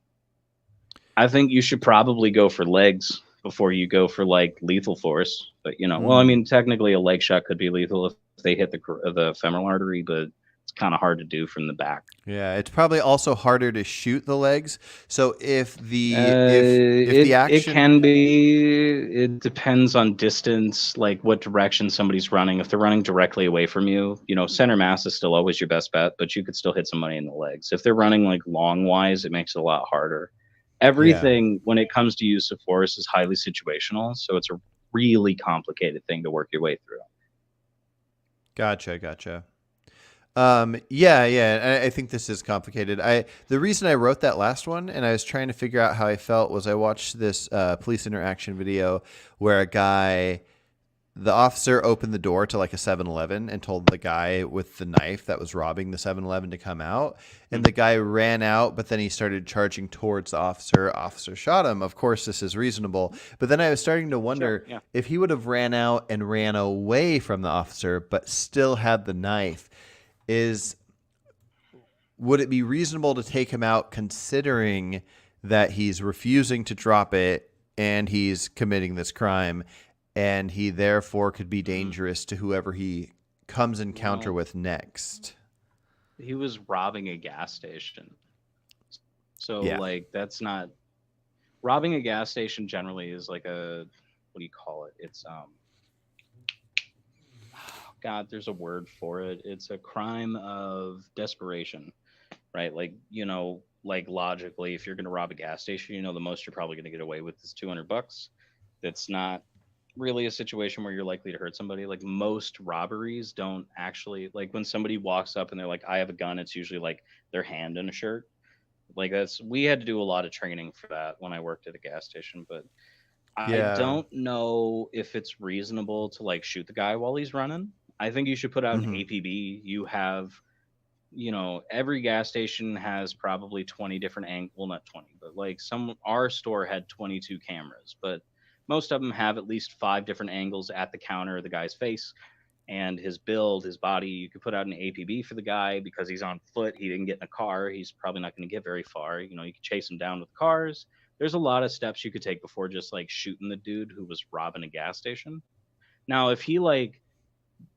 I think you should probably go for legs before you go for like lethal force. But well, I mean, technically a leg shot could be lethal if they hit the femoral artery, but it's kind of hard to do from the back. Yeah, it's probably also harder to shoot the legs. So if the action, it can be. It depends on distance, like what direction somebody's running. If they're running directly away from you, center mass is still always your best bet, but you could still hit somebody in the legs. If they're running like long wise, it makes it a lot harder. Everything when it comes to use of force is highly situational, so it's a really complicated thing to work your way through. Gotcha. Yeah. I think this is complicated. The reason I wrote that last one and I was trying to figure out how I felt was I watched this police interaction video where the officer opened the door to like a 7-Eleven and told the guy with the knife that was robbing the 7-Eleven to come out. And the guy ran out, but then he started charging towards the officer. Officer shot him. Of course, this is reasonable. But then I was starting to wonder if he would have ran out and ran away from the officer, but still had the knife. Would it be reasonable to take him out considering that he's refusing to drop it and he's committing this crime? And he therefore could be dangerous to whoever he comes encounter with next. He was robbing a gas station. So that's not robbing a gas station generally is like what do you call it? It's God, there's a word for it. It's a crime of desperation, right? Like, like logically, if you're going to rob a gas station, the most you're probably going to get away with is $200. That's not really a situation where you're likely to hurt somebody. Like most robberies don't actually, like when somebody walks up and they're like, I have a gun, it's usually like their hand in a shirt. Like we had to do a lot of training for that when I worked at a gas station, but I don't know if it's reasonable to like shoot the guy while he's running. I think you should put out an APB. You have, every gas station has probably 20 different angles. Well, not 20, but like our store had 22 cameras, but most of them have at least 5 different angles at the counter of the guy's face and his build, his body. You could put out an APB for the guy because he's on foot. He didn't get in a car. He's probably not going to get very far. You could chase him down with cars. There's a lot of steps you could take before just like shooting the dude who was robbing a gas station. Now, if he like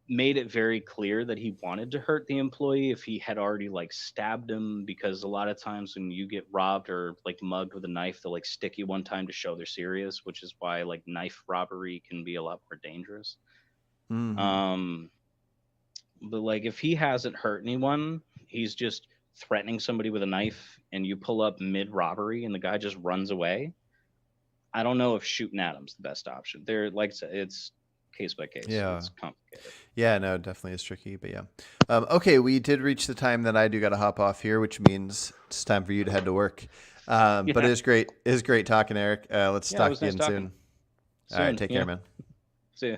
made it very clear that he wanted to hurt the employee, if he had already like stabbed him, because a lot of times when you get robbed or like mugged with a knife, they'll like stick you one time to show they're serious, which is why like knife robbery can be a lot more dangerous. But like if he hasn't hurt anyone, he's just threatening somebody with a knife and you pull up mid robbery and the guy just runs away, I don't know if shooting at him's the best option. There, like I said, it's case by case. Yeah. It's complicated. Yeah, no, definitely is tricky, but yeah. Okay, we did reach the time that I do got to hop off here, which means it's time for you to head to work. But it was great. It was great talking, Eric. Let's talk again soon. All right, take care, man. See ya.